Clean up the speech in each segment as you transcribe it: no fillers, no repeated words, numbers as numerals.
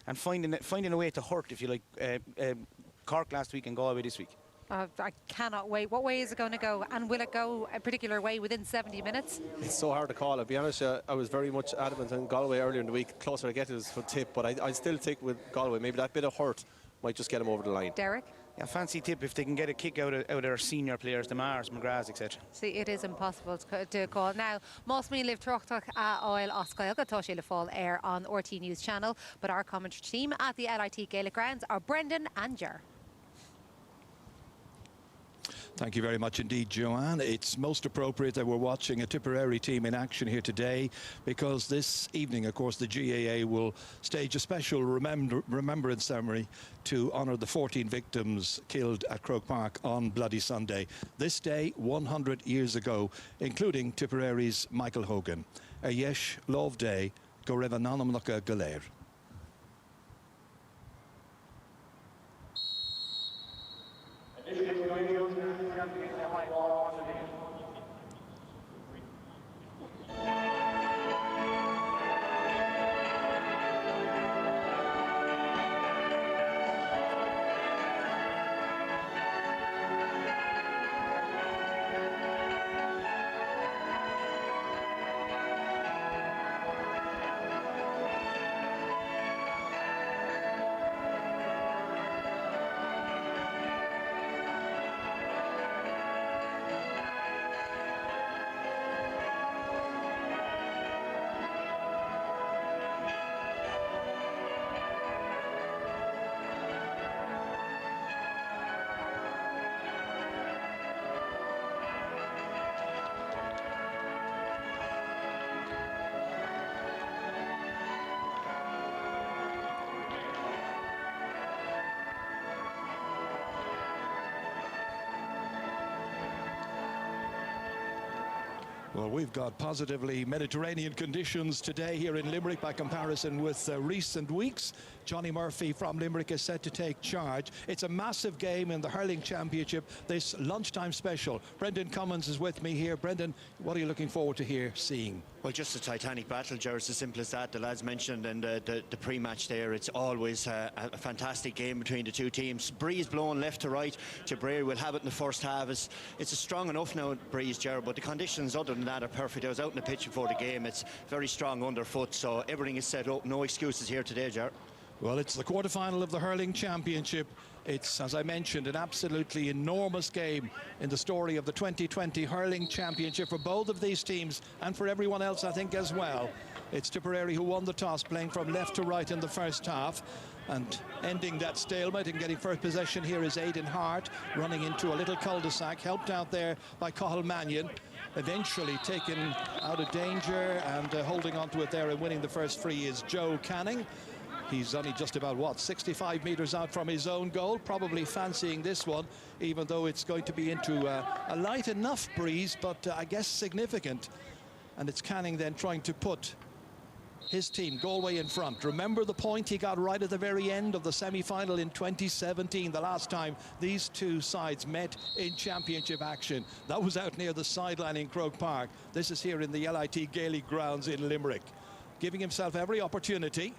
and finding a way to hurt, if you like, Cork last week and Galway this week. I cannot wait. What way is it going to go? And will it go a particular way within 70 minutes? It's so hard to call. I'll be honest, I was very much adamant in Galway earlier in the week. Closer I get to this for Tip, but I still think with Galway, maybe that bit of hurt might just get him over the line. Derek? Yeah, fancy Tip if they can get a kick out of their senior players, the Mars, McGraths, etc. See, it is impossible to call. Now, most me live Truchtach oil Oscail Gatoshi le fall air on RT News channel, but our commentary team at the LIT Gaelic grounds are Brendan and Ger. Thank you very much indeed, Joanne. It's most appropriate that we're watching a Tipperary team in action here today, because this evening, of course, the GAA will stage a special remembrance ceremony to honour the 14 victims killed at Croke Park on Bloody Sunday. This day, 100 years ago, including Tipperary's Michael Hogan. A yesh love day, go raibh an anamnacha galéir. Well, we've got positively Mediterranean conditions today here in Limerick by comparison with recent weeks. Johnny Murphy from Limerick is set to take charge. It's a massive game in the hurling championship, this lunchtime special. Brendan Cummins is with me here. Brendan, what are you looking forward to seeing? Well, just a titanic battle, Ger. It's as simple as that. The lads mentioned in the pre-match there, it's always a fantastic game between the two teams. Breeze blowing left to right. Tipperary will have it in the first half. It's a strong enough now breeze, Ger, but the conditions other than that are perfect. I was out in the pitch before the game. It's very strong underfoot, so everything is set up. No excuses here today, Ger. Well, it's the quarter-final of the hurling championship. It's, as I mentioned, an absolutely enormous game in the story of the 2020 hurling championship for both of these teams and for everyone else, I think, as well. It's Tipperary who won the toss, playing from left to right in the first half, and ending that stalemate and getting first possession here is Aidan Hart, running into a little cul-de-sac, helped out there by Cathal Mannion. Eventually taken out of danger, and holding on to it there and winning the first free is Joe Canning. He's only just about, what, 65 metres out from his own goal, probably fancying this one, even though it's going to be into a light enough breeze, but I guess significant. And it's Canning then trying to put his team, Galway, in front. Remember the point he got right at the very end of the semi-final in 2017, the last time these two sides met in championship action. That was out near the sideline in Croke Park. This is here in the LIT Gaelic grounds in Limerick. Giving himself every opportunity.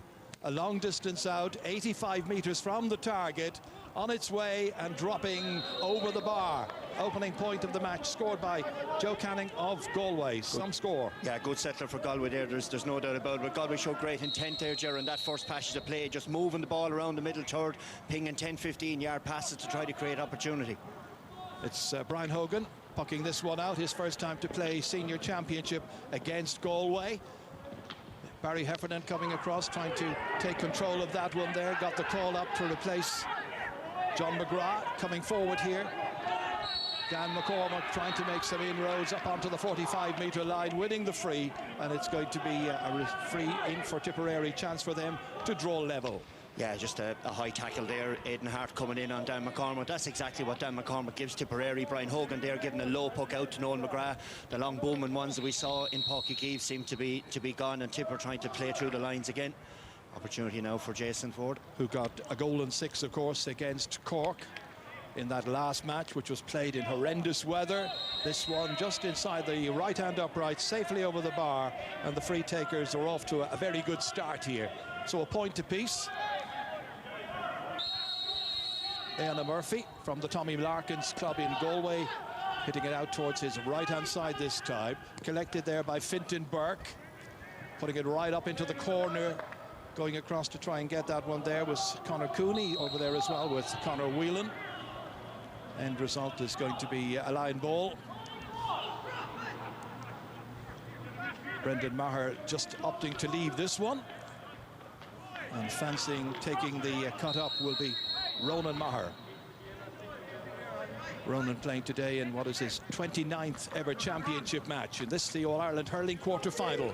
A long distance out, 85 metres from the target, on its way and dropping over the bar. Opening point of the match, scored by Joe Canning of Galway. Some score. Yeah, good settler for Galway there. There's no doubt about it. But Galway showed great intent there, Ger, in that first passage of play, just moving the ball around the middle third, pinging 10-15 yard passes to try to create opportunity. It's Brian Hogan pucking this one out, his first time to play senior championship against Galway. Barry Heffernan coming across, trying to take control of that one there. Got the call up to replace John McGrath. Coming forward here, Dan McCormack trying to make some inroads up onto the 45-metre line, winning the free, and it's going to be a free in for Tipperary, chance for them to draw level. Yeah, just a high tackle there. Aidan Hart coming in on Dan McCormack. That's exactly what Dan McCormack gives Tipperary. Brian Hogan there giving a low puck out to Noel McGrath. The long booming ones that we saw in Páirc Uí Chaoimh seem to be gone, and Tipper trying to play through the lines again. Opportunity now for Jason Ford, who got a goal and 6, of course, against Cork in that last match, which was played in horrendous weather. This one just inside the right-hand upright, safely over the bar, and the free takers are off to a very good start here. So a point apiece. Anna Murphy from the Tommy Larkins club in Galway, hitting it out towards his right-hand side this time. Collected there by Fintan Burke, putting it right up into the corner. Going across to try and get that one there was Conor Cooney over there as well with Conor Whelan. End result is going to be a line ball. Brendan Maher just opting to leave this one. And fancying taking the cut up will be Ronan Maher. Ronan playing today in what is his 29th ever championship match. And this is the All-Ireland hurling quarter-final.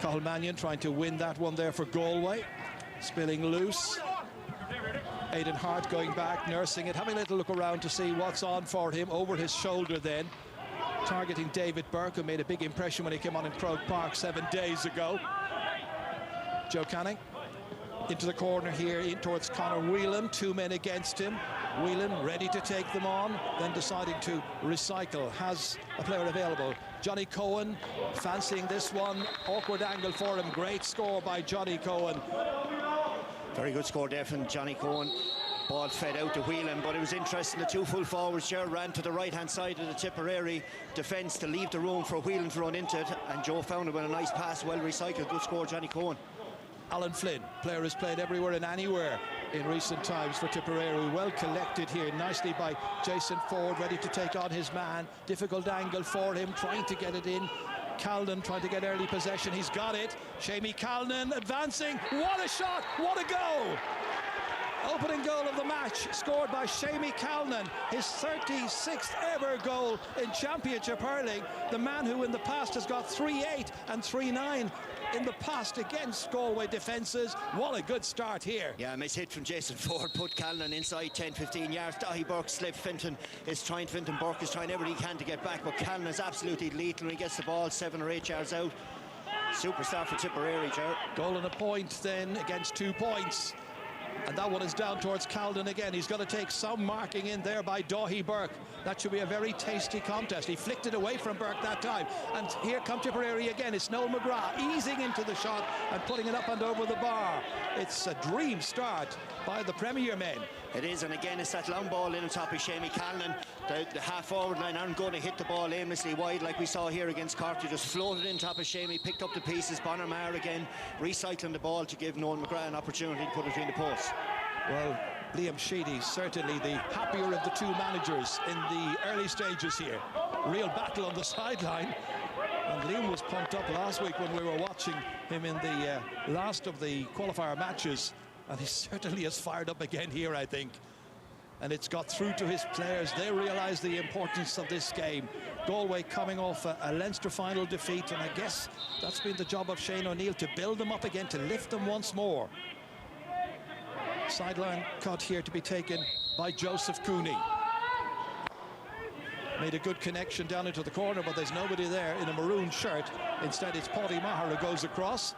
Cathal Mannion trying to win that one there for Galway. Spilling loose. Aidan Hart going back, nursing it, having a little look around to see what's on for him. Over his shoulder then. Targeting David Burke, who made a big impression when he came on in Croke Park 7 days ago. Joe Canning into the corner here, in towards Conor Whelan. 2 men against him. Whelan ready to take them on, then deciding to recycle. Has a player available. Johnny Cohen fancying this one. Awkward angle for him. Great score by Johnny Cohen. Very good score there from Johnny Cohen. Ball fed out to Whelan, but it was interesting. The 2 full forwards here ran to the right-hand side of the Tipperary defence to leave the room for Whelan to run into it, and Joe found it with a nice pass, well recycled. Good score, Johnny Cohen. Alan Flynn, player has played everywhere and anywhere in recent times for Tipperary. Well collected here nicely by Jason Ford, ready to take on his man. Difficult angle for him, trying to get it in. Calnan trying to get early possession. He's got it. Shamie Calnan advancing. What a shot! What a goal! Opening goal of the match, scored by Shamie Calnan, his 36th ever goal in championship hurling. The man who in the past has got 3-8 and 3-9 in the past against Galway defences. What a good start here. Yeah, a miss hit from Jason Ford, put Callan inside 10-15 yards. Dahi Burke slipped. Fintan Burke is trying everything he can to get back, but Callan is absolutely lethal when he gets the ball 7 or 8 yards out. Superstar for Tipperary, Ger. Goal and a point then against 2 points. And that one is down towards Calden again. He's got to take some marking in there by Dahi Burke. That should be a very tasty contest. He flicked it away from Burke that time. And here come Tipperary again. It's Noel McGrath easing into the shot and putting it up and over the bar. It's a dream start by the Premier men. It is, and again it's that long ball in on top of Shamie Callan. The half forward line aren't going to hit the ball aimlessly wide like we saw here against Cork. You just floated in top of Shamie, picked up the pieces. Bonner Maher again recycling the ball to give Noel McGrath an opportunity to put it between the posts. Well, Liam Sheedy certainly the happier of the 2 managers in the early stages here. Real battle on the sideline. And Liam was pumped up last week when we were watching him in the last of the qualifier matches. And he certainly has fired up again here, I think. And it's got through to his players. They realise the importance of this game. Galway coming off a Leinster final defeat, and I guess that's been the job of Shane O'Neill, to build them up again, to lift them once more. Sideline cut here to be taken by Joseph Cooney. Made a good connection down into the corner, but there's nobody there in a maroon shirt. Instead, it's Paddy Maher who goes across.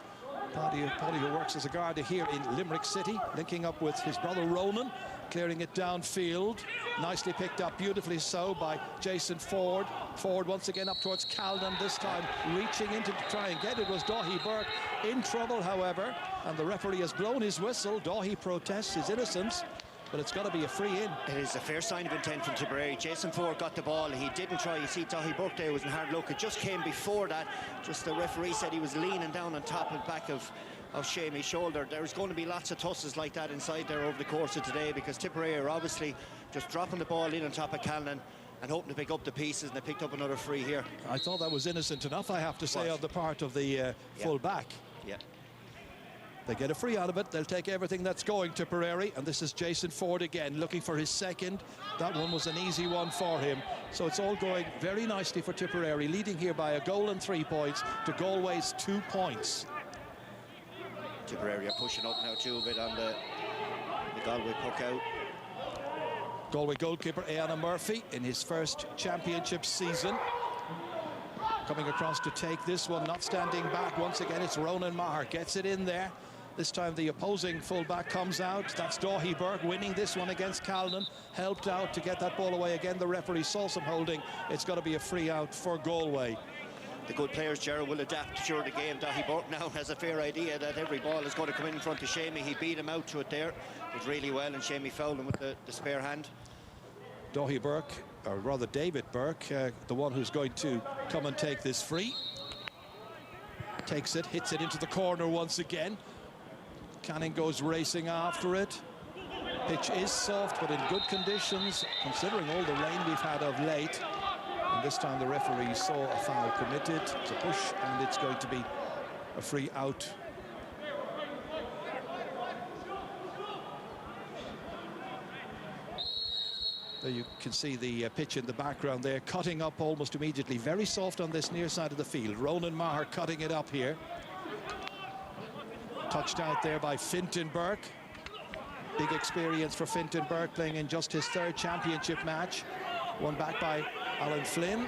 Paddy who works as a Garda here in Limerick City, linking up with his brother Ronan, clearing it downfield. Nicely picked up, beautifully so, by Jason Ford. Ford once again up towards Calden, this time reaching into to try and get it was Dahi Burke. In trouble, however, and the referee has blown his whistle. Dahi protests his innocence, but it's got to be a free in. It is a fair sign of intent from Tipperary. Jason Ford got the ball. He didn't try. You see, Dahi Burke there was in hard luck. It just came before that. Just the referee said he was leaning down on top and back of Shamie's shoulder. There's going to be lots of tosses like that inside there over the course of today, because Tipperary are obviously just dropping the ball in on top of Callan and hoping to pick up the pieces, and they picked up another free here. I thought that was innocent enough, I have to say, on the part of the full back. Yeah. They get a free out of it. They'll take everything that's going, Tipperary. And this is Jason Ford again, looking for his second. That one was an easy one for him. So it's all going very nicely for Tipperary, leading here by a goal and 3 points to Galway's 2 points. Tipperary are pushing up now too a bit on the Galway puck out. Galway goalkeeper Ayanna Murphy in his first championship season. Coming across to take this one, not standing back. Once again, it's Ronan Maher, gets it in there. This time the opposing fullback comes out. That's Dahi Burke winning this one against Calnan. Helped out to get that ball away. Again, the referee saw some holding. It's got to be a free out for Galway. the good players, Gerald, will adapt during the game. Dahi Burke now has a fair idea that every ball is going to come in front of Shamey. He beat him out to it there. Did really well, and Shamey fouled him with the spare hand. Dahi Burke, or rather David Burke, the one who's going to come and take this free. Takes it, hits it into the corner once again. Canning goes racing after it. Pitch is soft, but in good conditions, considering all the rain we've had of late. And this time the referee saw a foul committed. It's a push, and it's going to be a free out. There you can see the pitch in the background there, cutting up almost immediately. Very soft on this near side of the field. Ronan Maher cutting it up here. Touched out there by Fintan Burke. Big experience for Fintan Burke, playing in just his third championship match. Won back by Alan Flynn.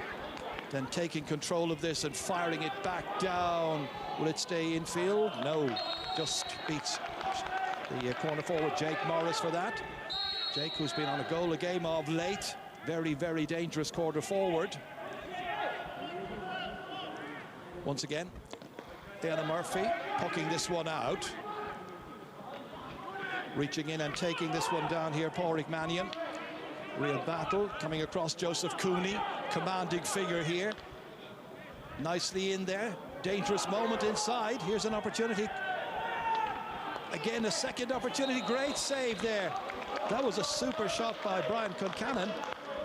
Then taking control of this and firing it back down. Will it stay infield? No, just beats the corner forward Jake Morris for that. Jake, who's been on a goal a game of late. Very, very dangerous quarter forward. Once again, Anna Murphy pucking this one out. Reaching in and taking this one down here, Pádraig Mannion. Real battle coming across Joseph Cooney. Commanding figure here. Nicely in there. Dangerous moment inside. Here's an opportunity. Again, a second opportunity. Great save there. That was a super shot by Brian Concannon,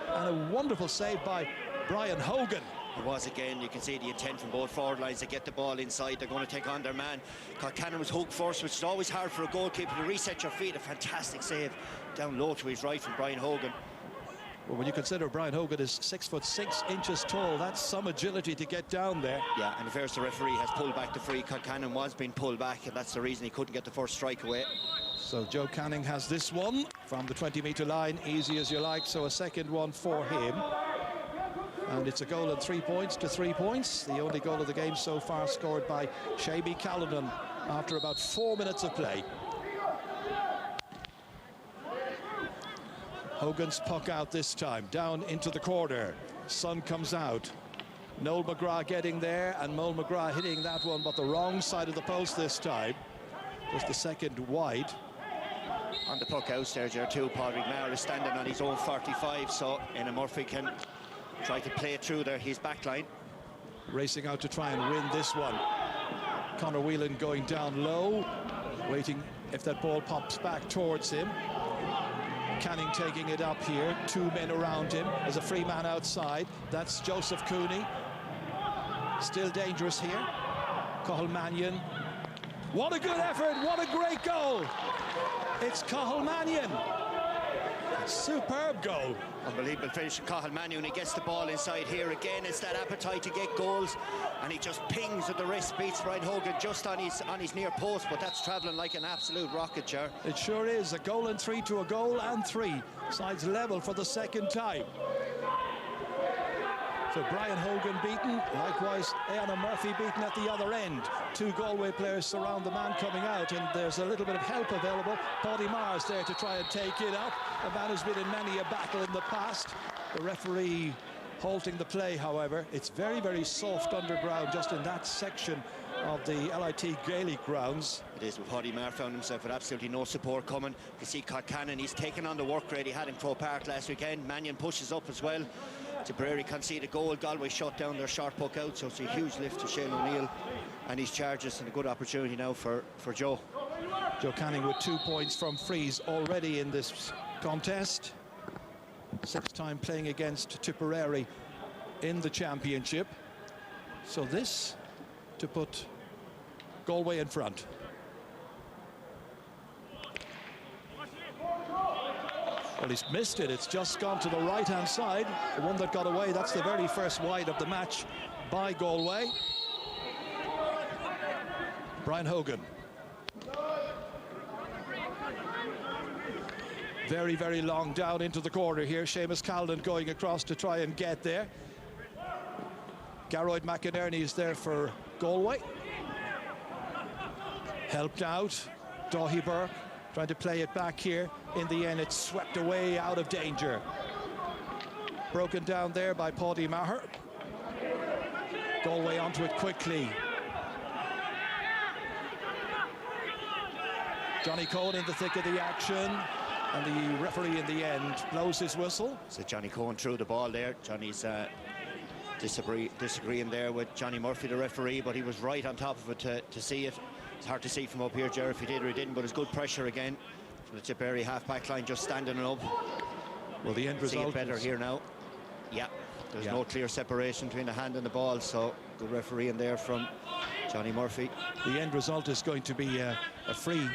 and a wonderful save by Brian Hogan. It was again. You can see the intent from both forward lines to get the ball inside. They're going to take on their man. Concannon was hooked first, which is always hard for a goalkeeper to reset your feet. A fantastic save down low to his right from Brian Hogan. Well, when you consider Brian Hogan is 6'6" tall, that's some agility to get down there. Yeah, and the first the referee has pulled back the free. Concannon was being pulled back, and that's the reason he couldn't get the first strike away. So Joe Canning has this one from the 20-metre line, easy as you like, so a second one for him. And it's a goal and 3 points to 3 points. The only goal of the game so far scored by Shamey Callanan after about 4 minutes of play. Hogan's puck out this time, down into the corner. Sun comes out. Noel McGrath getting there, and Noel McGrath hitting that one, but the wrong side of the post this time. Just the second wide. On the puck out there, too, Pádraig Maher is standing on his own 45, so Anna Murphy can try to play it through there, his back line. Racing out to try and win this one. Conor Whelan going down low, waiting if that ball pops back towards him. Canning taking it up here, 2 men around him. There's a free man outside. That's Joseph Cooney. Still dangerous here. Cathal Mannion. What a good effort, what a great goal. It's Cathal Mannion. Superb goal. Unbelievable finish from Cathal Mannion. He gets the ball inside here again. It's that appetite to get goals, and he just pings with the wrist, beats Brian Hogan just on his near post, but that's travelling like an absolute rocket, Jar. It sure is. A goal and 3 to a goal and 3. Sides level for the second time. So Brian Hogan beaten, likewise Anna Murphy beaten at the other end. 2 Galway players surround the man coming out, and there's a little bit of help available. Paddy Mars there to try and take it up. A man who's been in many a battle in the past. The referee halting the play, however. It's very, very soft underground just in that section of the LIT Gaelic grounds. It is, with Paddy Maher found himself with absolutely no support coming. You see Concannon, he's taken on the work rate he had in Croke Park last weekend. Mannion pushes up as well. Tipperary conceded a goal. Galway shut down their short puck out, so it's a huge lift to Shane O'Neill and his charges, and a good opportunity now for Joe. Joe Canning with 2 points from frees already in this contest. 6th time playing against Tipperary in the championship. So this to put Galway in front. Well, he's missed it. It's just gone to the right-hand side. The one that got away, that's the very first wide of the match by Galway. Brian Hogan. Very, very long down into the corner here. Seamus Callan going across to try and get there. Gearóid McInerney is there for Galway. Helped out. Dahi Burke trying to play it back here. In the end, it's swept away out of danger. Broken down there by Paddy Maher. Galway onto it quickly. Johnny Cohen in the thick of the action, and the referee in the end blows his whistle. So Johnny Cohen threw the ball there. Johnny's disagreeing there with Johnny Murphy, the referee, but he was right on top of it to see it. It's hard to see from up here, Ger, if he did or he didn't, but it's good pressure again from the Tipperary half-back line, just standing it up. Well, the end result see it better here now. Yeah, there's no clear separation between the hand and the ball, so good refereeing there from Johnny Murphy. The end result is going to be a free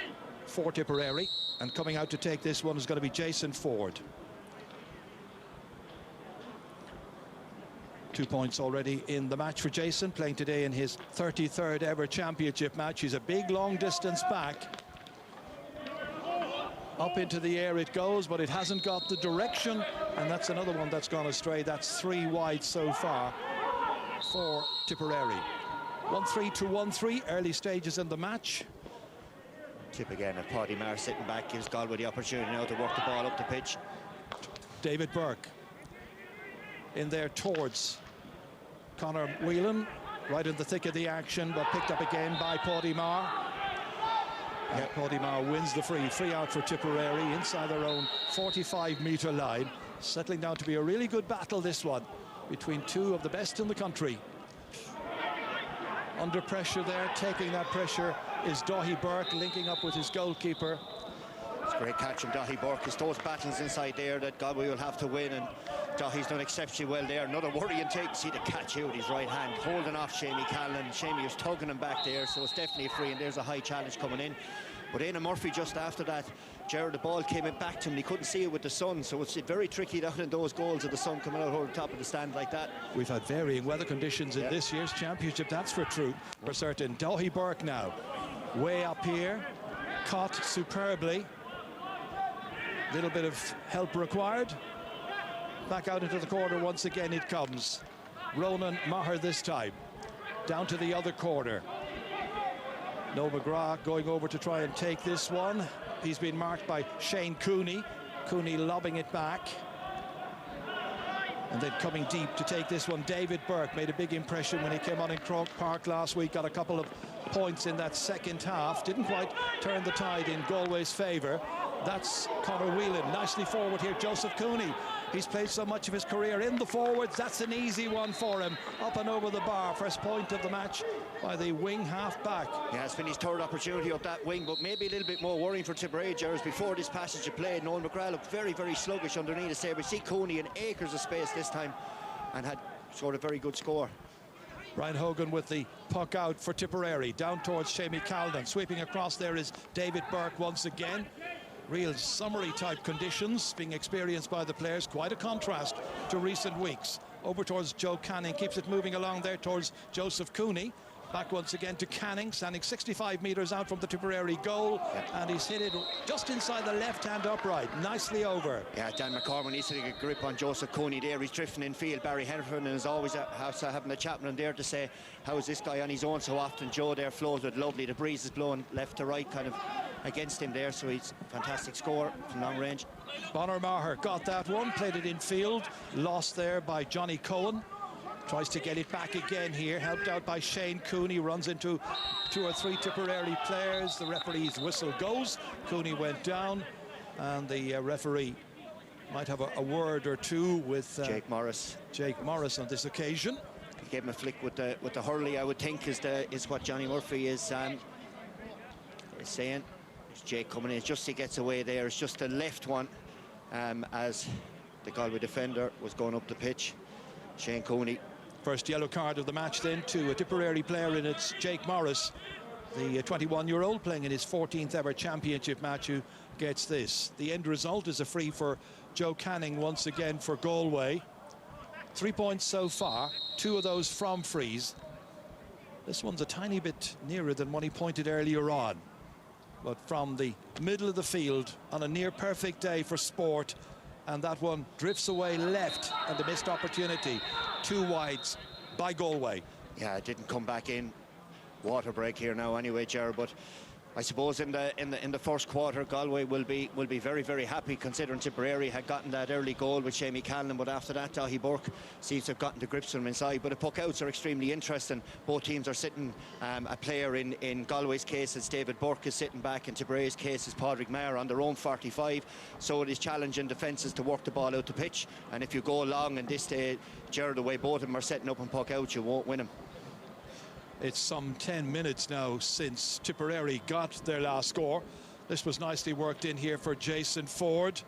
for Tipperary, and coming out to take this one is going to be Jason Ford. 2 points already in the match for Jason, playing today in his 33rd ever championship match. He's a big long distance back. Up into the air it goes, but it hasn't got the direction, and that's another one that's gone astray. That's 3 wide so far for Tipperary. 1-3 to 1-3, early stages in the match. Tip again, and Paddy Maher sitting back gives Galway the opportunity now to work the ball up the pitch. David Burke in there towards Conor Whelan, right in the thick of the action, but picked up again by Paddy Maher. And Paddy Maher wins the free out for Tipperary inside their own 45-metre line. Settling down to be a really good battle, this one, between two of the best in the country. Under pressure there, taking that pressure is Daithí Burke, linking up with his goalkeeper. It's a great catch from Daithí Burke. It's those battles inside there that Galway will have to win, and Daithí's done exceptionally well there. Another worrying take, see the catch out with his right hand, holding off Shamey Callan. Shamey was tugging him back there, so it's definitely a free, and there's a high challenge coming in. But Éanna Murphy just after that, Gerard, the ball came in back to him, and he couldn't see it with the sun, so it's very tricky down in those goals of the sun coming out over the top of the stand like that. We've had varying weather conditions in this year's championship, that's for certain. Daithí Burke now, way up here, caught superbly. Little bit of help required. Back out into the corner once again it comes. Ronan Maher this time, down to the other corner. Noel McGrath going over to try and take this one. He's been marked by Shane Cooney. Cooney lobbing it back. And then coming deep to take this one, David Burke made a big impression when he came on in Croke Park last week. Got a couple of points in that second half. Didn't quite turn the tide in Galway's favour. That's Conor Whelan, nicely forward here. Joseph Cooney, he's played so much of his career in the forwards. That's an easy one for him. Up and over the bar. First point of the match by the wing half-back. Yeah, it's been his third opportunity up that wing, but maybe a little bit more worrying for Tipperary, Gerrard. Before this passage of play, Noel McGrath looked very, very sluggish underneath the sabre. We see Cooney in acres of space this time and had scored a very good score. Brian Hogan with the puck out for Tipperary. Down towards Shamey Callan. Sweeping across there is David Burke once again. Real summery type conditions being experienced by the players. Quite a contrast to recent weeks. Over towards Joe Canning, keeps it moving along there towards Joseph Cooney. Back once again to Canning, standing 65 metres out from the Tipperary goal, and he's hit it just inside the left-hand upright, nicely over. Yeah, Dan McCormick needs to get a grip on Joseph Cooney there. He's drifting in field. Barry Henderson is always having a chat with him there to say, how is this guy on his own so often? Joe there flows with lovely. The breeze is blowing left to right, kind of against him there, so he's a fantastic score from long range. Conor Maher got that one, played it in field, lost there by Johnny Cohen. Tries to get it back again here, helped out by Shane Cooney, runs into 2 or 3 Tipperary players. The referee's whistle goes. Cooney went down, and the referee might have a word or two with Jake Morris. Jake Morris on this occasion. He gave him a flick with the hurley, I would think, is what Johnny Murphy is saying. It's Jake coming in, just he gets away there. It's just the left one as the Galway defender was going up the pitch. Shane Cooney. First yellow card of the match then to a Tipperary player, and it's Jake Morris, the 21-year-old playing in his 14th ever championship match, who gets this. The end result is a free for Joe Canning once again for Galway. 3 points so far, 2 of those from frees. This one's a tiny bit nearer than one he pointed earlier on. But from the middle of the field on a near perfect day for sport, and that one drifts away left, and the missed opportunity. 2 wides by Galway. Yeah, it didn't come back in. Water break here now anyway, Gerard, but I suppose in the first quarter, Galway will be very, very happy, considering Tipperary had gotten that early goal with Shamie Callan, but after that, Dahi Burke seems to have gotten to grips with them inside. But the puck-outs are extremely interesting. Both teams are sitting. A player in Galway's case is David Burke is sitting back. In Tipperary's case is Padraig Maher on their own 45. So it is challenging defences to work the ball out the pitch. And if you go along in this stage, Gerard, the way both of them are setting up on puck-outs, you won't win them. It's some 10 minutes now since Tipperary got their last score. This was nicely worked in here for Jason Ford.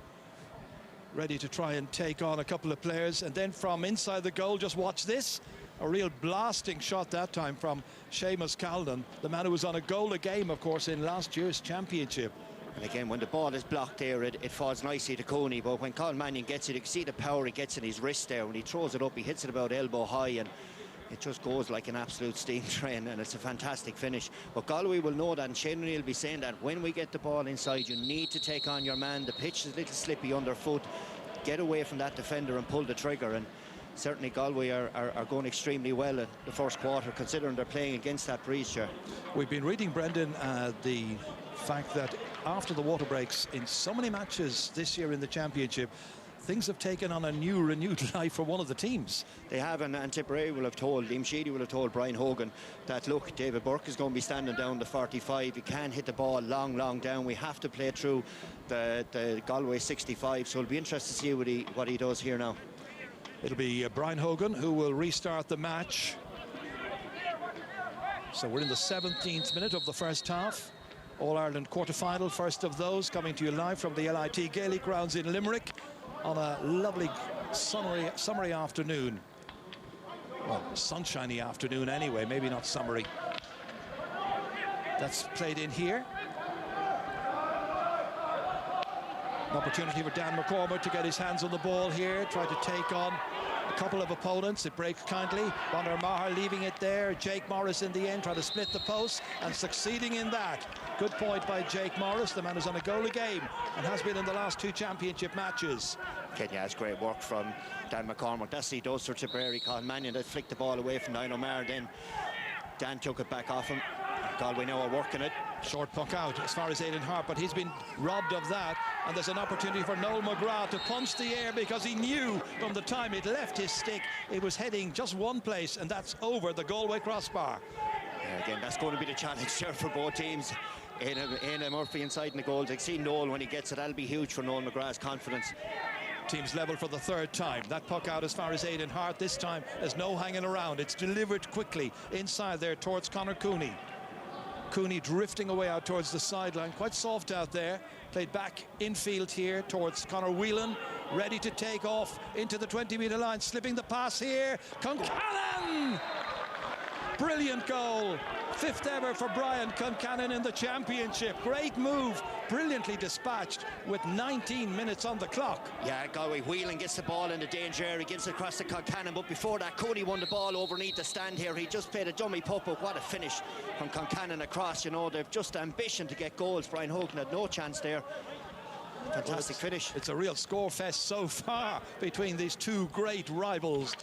Ready to try and take on a couple of players. And then from inside the goal, just watch this. A real blasting shot that time from Seamus Callan, the man who was on a goal a game, of course, in last year's championship. And again, when the ball is blocked there, it falls nicely to Coney. But when Colin Mannion gets it, you can see the power he gets in his wrist there. When he throws it up, he hits it about elbow high, and it just goes like an absolute steam train, and it's a fantastic finish. But Galway will know that, and Shane O'Neill will be saying that when we get the ball inside, you need to take on your man. The pitch is a little slippy underfoot. Get away from that defender and pull the trigger. And certainly Galway are going extremely well in the first quarter, considering they're playing against that breeze, chair. We've been reading, Brendan, the fact that after the water breaks in so many matches this year in the championship, things have taken on a renewed life for one of the teams. They have, and Tipperary will have told, Liam Sheedy will have told Brian Hogan that, look, David Burke is going to be standing down the 45. You can't hit the ball long down. We have to play through the Galway 65. So it'll be interesting to see what he does here now. It'll be Brian Hogan who will restart the match. So we're in the 17th minute of the first half. All-Ireland quarter-final, first of those, coming to you live from the LIT Gaelic grounds in Limerick on a lovely summery afternoon. Well, sunshiny afternoon anyway, maybe not summery. That's played in here. An opportunity for Dan McCormack to get his hands on the ball here, try to take on a couple of opponents. It breaks kindly. Bonner Maher leaving it there. Jake Morris in the end trying to split the post and succeeding in that. Good point by Jake Morris, the man who's on a goal a game and has been in the last two championship matches. Kenya has great work from Dan McCormack. That's he does for Tipperary. Colin Mannion that flicked the ball away from Niall O'Meara. Then Dan took it back off him. Galway now are working it. Short puck out as far as Aidan Hart, but he's been robbed of that. And there's an opportunity for Noel McGrath to punch the air, because he knew from the time it left his stick it was heading just one place, and that's over the Galway crossbar. Yeah, again, that's going to be the challenge here for both teams. Éanna Murphy inside in the goals. I see Noel when he gets it. That'll be huge for Noel McGrath's confidence. Teams level for the third time. That puck out as far as Aidan Hart. This time there's no hanging around. It's delivered quickly inside there towards Conor Cooney. Cooney drifting away out towards the sideline, quite soft out there. Played back infield here towards Conor Whelan, ready to take off into the 20-metre line, slipping the pass here. Concannon! Brilliant goal. Fifth ever for Brian Concannon in the championship. Great move, brilliantly dispatched with 19 minutes on the clock. Yeah, Galway Whelan gets the ball in the danger area, gives it across to Concannon, but before that, Cooney won the ball overneath the stand here. He just played a dummy puck, but what a finish from Concannon across. You know, they've just ambition to get goals. Brian Hogan had no chance there. Fantastic finish. It's a real score fest so far between these two great rivals.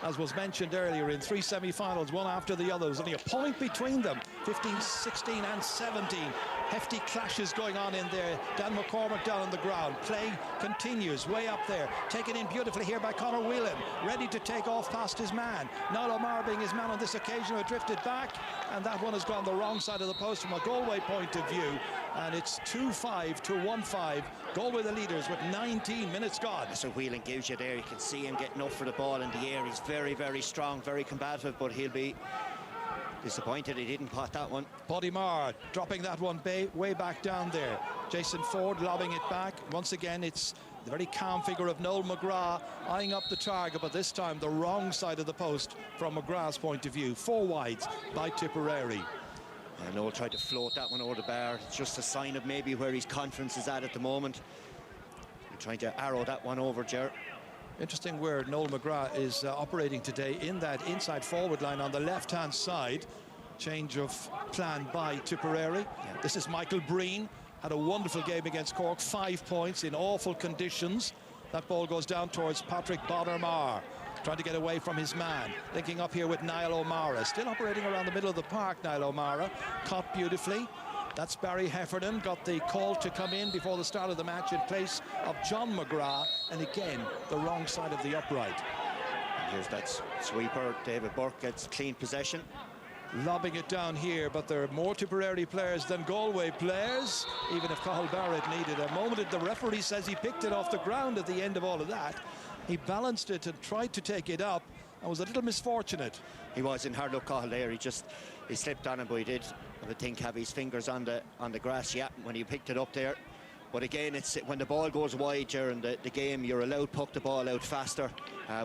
As was mentioned earlier, in three semi-finals, one after the other. There's only a point between them, 15, 16 and 17. Hefty clashes going on in there. Dan McCormack down on the ground. Play continues way up there. Taken in beautifully here by Conor Whelan. Ready to take off past his man. Niall O'Meara being his man on this occasion, who drifted back. And that one has gone the wrong side of the post from a Galway point of view. And it's 2-5 to 1-5. Galway the leaders with 19 minutes gone. So Whelan gives you there. You can see him getting up for the ball in the air. He's very, very strong, very combative, but he'll be disappointed he didn't pot that one. Padraig Maher dropping that one way back down there. Jason Ford lobbing it back. Once again, it's the very calm figure of Noel McGrath eyeing up the target, but this time the wrong side of the post from McGrath's point of view. 4 wides by Tipperary. And Noel tried to float that one over the bar. It's just a sign of maybe where his confidence is at the moment. He's trying to arrow that one over, Ger. Interesting where Noel McGrath is operating today, in that inside forward line on the left-hand side. Change of plan by Tipperary. Yeah. This is Michael Breen. Had a wonderful game against Cork. 5 points in awful conditions. That ball goes down towards Patrick Bonner Maher, trying to get away from his man. Linking up here with Niall O'Meara. Still operating around the middle of the park, Niall O'Meara. Caught beautifully. That's Barry Heffernan, got the call to come in before the start of the match in place of John McGrath, and again, the wrong side of the upright. And here's that sweeper. David Burke gets clean possession. Lobbing it down here, but there are more Tipperary players than Galway players, even if Cathal Barrett needed a moment. The referee says he picked it off the ground at the end of all of that. He balanced it and tried to take it up and was a little misfortunate. He was in hard luck, Cathal there. He slipped on him, but he did, I would think, have his fingers on the grass, yeah, when he picked it up there. But again, it's when the ball goes wide during the game, you're allowed to puck the ball out faster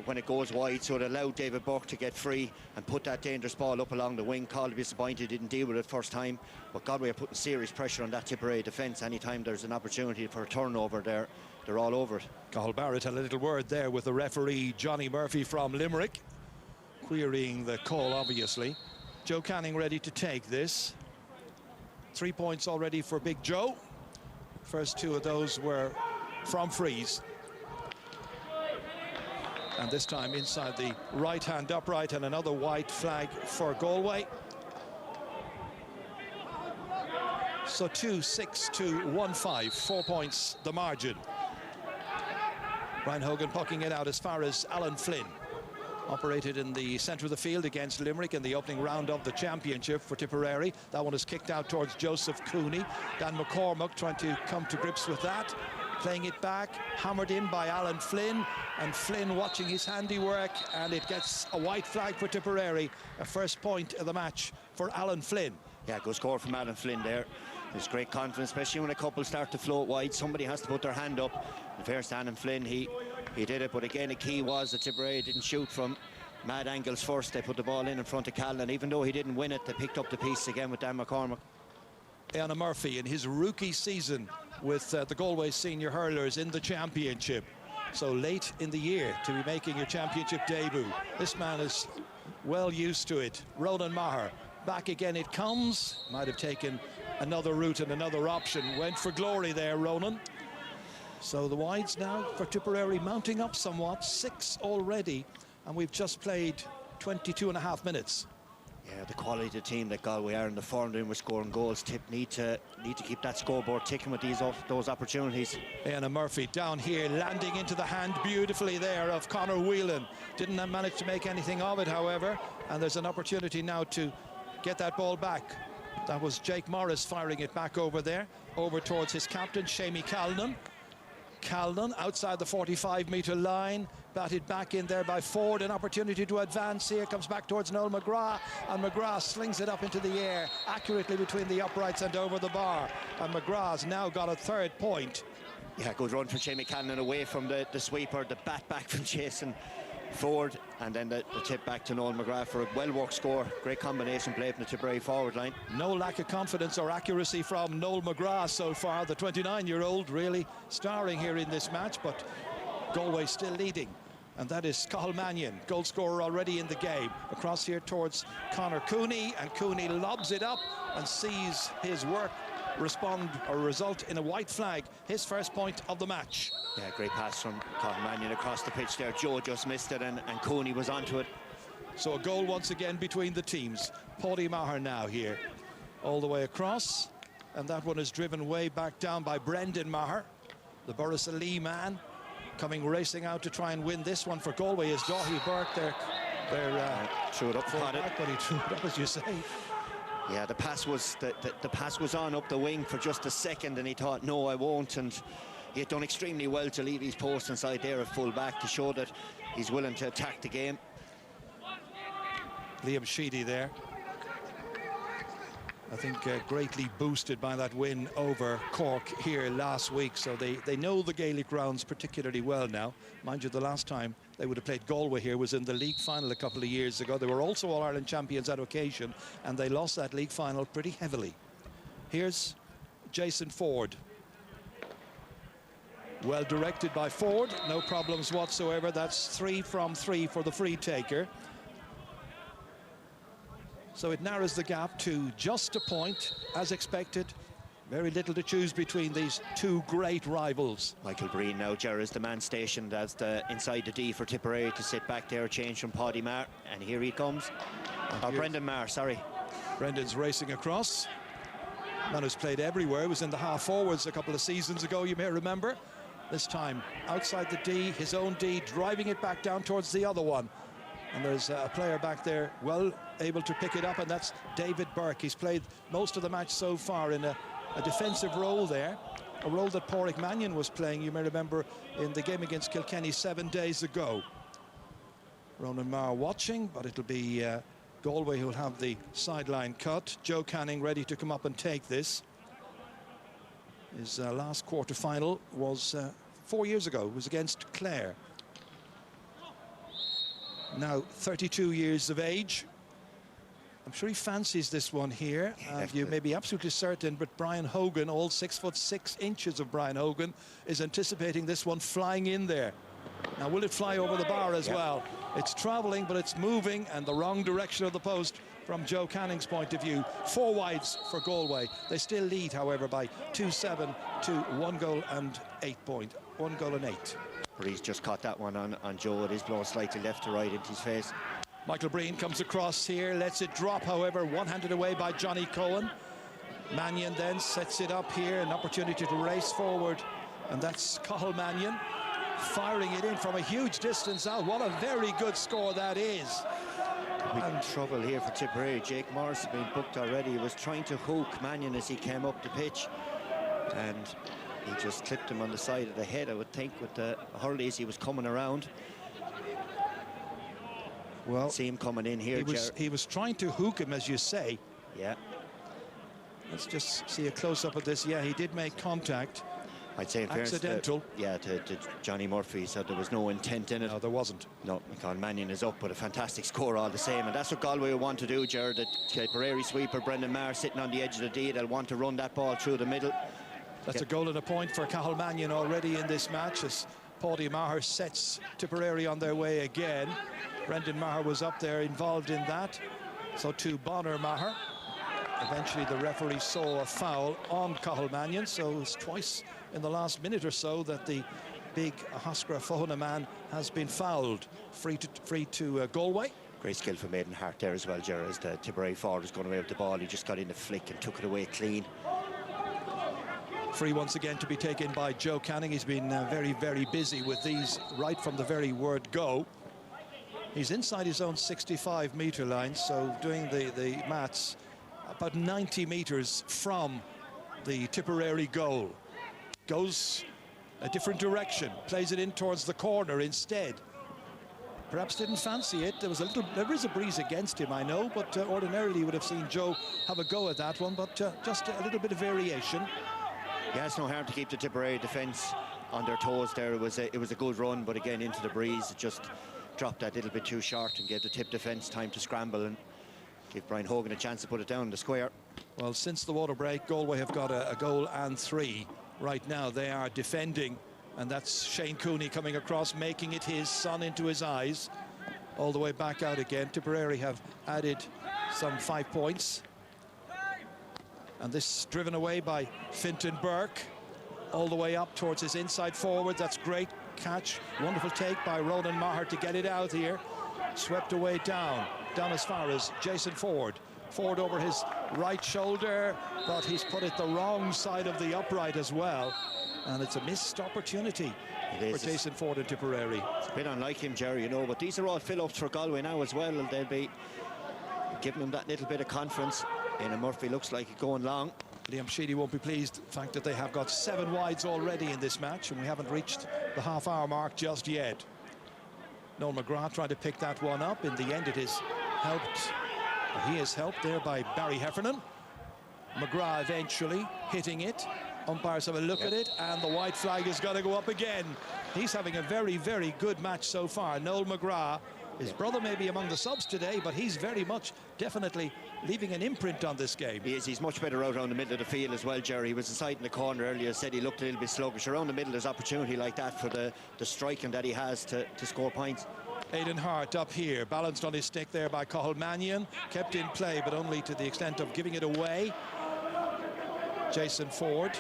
when it goes wide, so it allowed David Burke to get free and put that dangerous ball up along the wing. Cathal disappointed, didn't deal with it first time, but Galway are putting serious pressure on that Tipperary defence. Anytime there's an opportunity for a turnover there, they're all over it. Cathal Barrett had a little word there with the referee, Johnny Murphy from Limerick, querying the call, obviously. Joe Canning ready to take this. 3 points already for Big Joe. First two of those were from frees. And this time inside the right-hand upright, and another white flag for Galway. So 2-6 to 1-5, 4 points the margin. Ryan Hogan pucking it out as far as Alan Flynn. Operated in the centre of the field against Limerick in the opening round of the championship for Tipperary. That one is kicked out towards Joseph Cooney. Dan McCormack trying to come to grips with that. Playing it back, hammered in by Alan Flynn, and Flynn watching his handiwork, and it gets a white flag for Tipperary. A first point of the match for Alan Flynn. Yeah, good score from Alan Flynn there. There's great confidence, especially when a couple start to float wide. Somebody has to put their hand up. In fairness to Alan Flynn, he did it, but again, the key was that Tipperary didn't shoot from mad angles first. They put the ball in front of Callan. Even though he didn't win it, they picked up the piece again with Dan McCormack. Anna Murphy in his rookie season with the Galway senior hurlers in the championship. So late in the year to be making your championship debut. This man is well used to it. Ronan Maher, back again it comes. Might have taken another route and another option. Went for glory there, Ronan. So the wides now for Tipperary mounting up somewhat. 6 already, and we've just played 22.5 minutes. Yeah, the quality of the team that Galway are in the form they're in with scoring goals. Tip need to keep that scoreboard ticking with those opportunities. Anna Murphy down here, landing into the hand beautifully there of Conor Whelan. Didn't manage to make anything of it, however, and there's an opportunity now to get that ball back. That was Jake Morris firing it back over there, over towards his captain, Shamie Calnan. Calnan outside the 45-metre line, batted back in there by Ford. An opportunity to advance here, comes back towards Noel McGrath, and McGrath slings it up into the air accurately between the uprights and over the bar, and McGrath's now got a 3rd point. Yeah, good run from Shamie Callan away from the sweeper, the bat back from Jason Ford, and then the tip back to Noel McGrath for a well-worked score. Great combination play from the Tipperary forward line. No lack of confidence or accuracy from Noel McGrath so far. The 29-year-old really starring here in this match, but Galway still leading. And that is Cathal Mannion, goal scorer already in the game. Across here towards Conor Cooney, and Cooney lobs it up and sees his work result in a white flag, his first point of the match. Yeah, great pass from Cathal Mannion across the pitch there. Joe just missed it, and Cooney was onto it. So a goal once again between the teams. Paddy Maher now here, all the way across, and that one is driven way back down by Brendan Maher, the Borris-Lee man, coming racing out to try and win this one for Galway is Daithí Burke. Threw it up, caught it. But he threw it up, as you say. Yeah, the pass was on up the wing for just a second, and he thought, no, I won't, and he had done extremely well to leave his post inside there at full back to show that he's willing to attack the game. Liam Sheedy there, I think greatly boosted by that win over Cork here last week, so they know the Gaelic grounds particularly well now. Mind you, the last time they would have played Galway here was in the league final a couple of years ago. They were also All-Ireland champions at occasion, and they lost that league final pretty heavily. Here's Jason Ford. Well directed by Ford, no problems whatsoever. That's 3 from 3 for the free taker. So it narrows the gap to just a point, as expected. Very little to choose between these two great rivals. Michael Breen now, Ger, is the man stationed as inside the D for Tipperary to sit back there, change from Paddy Maher, and here he comes. Brendan Maher, sorry. Brendan's racing across. Man who's played everywhere. He was in the half forwards a couple of seasons ago, you may remember. This time outside the D, his own D, driving it back down towards the other one. And there's a player back there well able to pick it up, and that's David Burke. He's played most of the match so far in a defensive role there, a role that Pádraig Mannion was playing, you may remember, in the game against Kilkenny 7 days ago. Ronan Maher watching, but it'll be Galway who'll have the sideline cut. Joe Canning ready to come up and take this. His last quarter-final was 4 years ago. It was against Clare. Now 32 years of age. I'm sure he fancies this one here. You may be absolutely certain, but Brian Hogan, all 6'6" of Brian Hogan, is anticipating this one flying in there. Now, will it fly over the bar as well? It's travelling, but it's moving, and the wrong direction of the post from Joe Canning's point of view. 4 wides for Galway. They still lead, however, by 2-7 to 1 goal and 8 points. 1 goal and 8. Breeze just caught that one on Joe. It is blown slightly left to right into his face. Michael Breen comes across here, lets it drop, however, one-handed away by Johnny Cohen. Mannion then sets it up here, an opportunity to race forward, and that's Cathal Mannion firing it in from a huge distance out. What a very good score that is. And trouble here for Tipperary. Jake Morris has been booked already. He was trying to hook Mannion as he came up the pitch, and he just clipped him on the side of the head, I would think, with the hurley as he was coming around. Well, see him coming in here. He was trying to hook him, as you say. Yeah. Let's just see a close-up of this. Yeah, he did make contact. I'd say in accidental. Fairness, to Johnny Murphy, so there was no intent in it. No, there wasn't. No, Cathal Mannion is up, but a fantastic score all the same, and that's what Galway will want to do, Gerard. The Tipperary sweeper, Brendan Maher, sitting on the edge of the D. They'll want to run that ball through the middle. That's a goal and a point for Cathal Mannion already in this match, as Pádraig Maher sets Tipperary on their way again. Brendan Maher was up there involved in that, so to Bonner Maher. Eventually the referee saw a foul on Cathal Mannion, so it's twice in the last minute or so that the big Huskra Fohana man has been fouled. Free to Galway. Great skill from Aidan Hart there as well, Gerard, as the Tipperary forward was going away with the ball. He just got in the flick and took it away clean. Free once again to be taken by Joe Canning. He's been very, very busy with these right from the very word go. He's inside his own 65-metre line, so doing the maths, about 90 metres from the Tipperary goal. Goes a different direction, plays it in towards the corner instead. Perhaps didn't fancy it. There is a breeze against him, I know, but ordinarily you would have seen Joe have a go at that one, but just a little bit of variation. Yeah, it's no harm to keep the Tipperary defence on their toes there. It was a good run, but again, into the breeze, it just dropped that little bit too short and gave the Tip defence time to scramble and give Brian Hogan a chance to put it down the square. Well, since the water break, Galway have got a goal and 3. Right now they are defending, and that's Shane Cooney coming across, making it his, sun into his eyes, all the way back out again. Tipperary have added some 5 points. And this driven away by Fintan Burke, all the way up towards his inside forward. That's great catch, wonderful take by Ronan Maher to get it out here. Swept away down as far as Jason Ford. Ford over his right shoulder, but he's put it the wrong side of the upright as well. And it's a missed opportunity for Jason Ford and Tipperary. It's a bit unlike him, Jerry, you know, but these are all fill-ups for Galway now as well, and they'll be giving them that little bit of confidence. And Murphy looks like he's going long. Liam Sheedy won't be pleased the fact that they have got 7 wides already in this match, and we haven't reached the half-hour mark just yet. Noel McGrath tried to pick that one up. In the end, it is helped. He is helped there by Barry Heffernan. McGrath eventually hitting it. Umpires have a look at it, and the white flag is going to go up again. He's having a very, very good match so far. Noel McGrath, his brother may be among the subs today, but he's very much definitely leaving an imprint on this game. He is. He's much better out around the middle of the field as well, Jerry. He was inside in the corner earlier, said he looked a little bit sluggish. Around the middle, there's opportunity like that for the striking that he has to score points. Aidan Hart up here, balanced on his stick there by Cathal Mannion. Kept in play, but only to the extent of giving it away. Jason Ford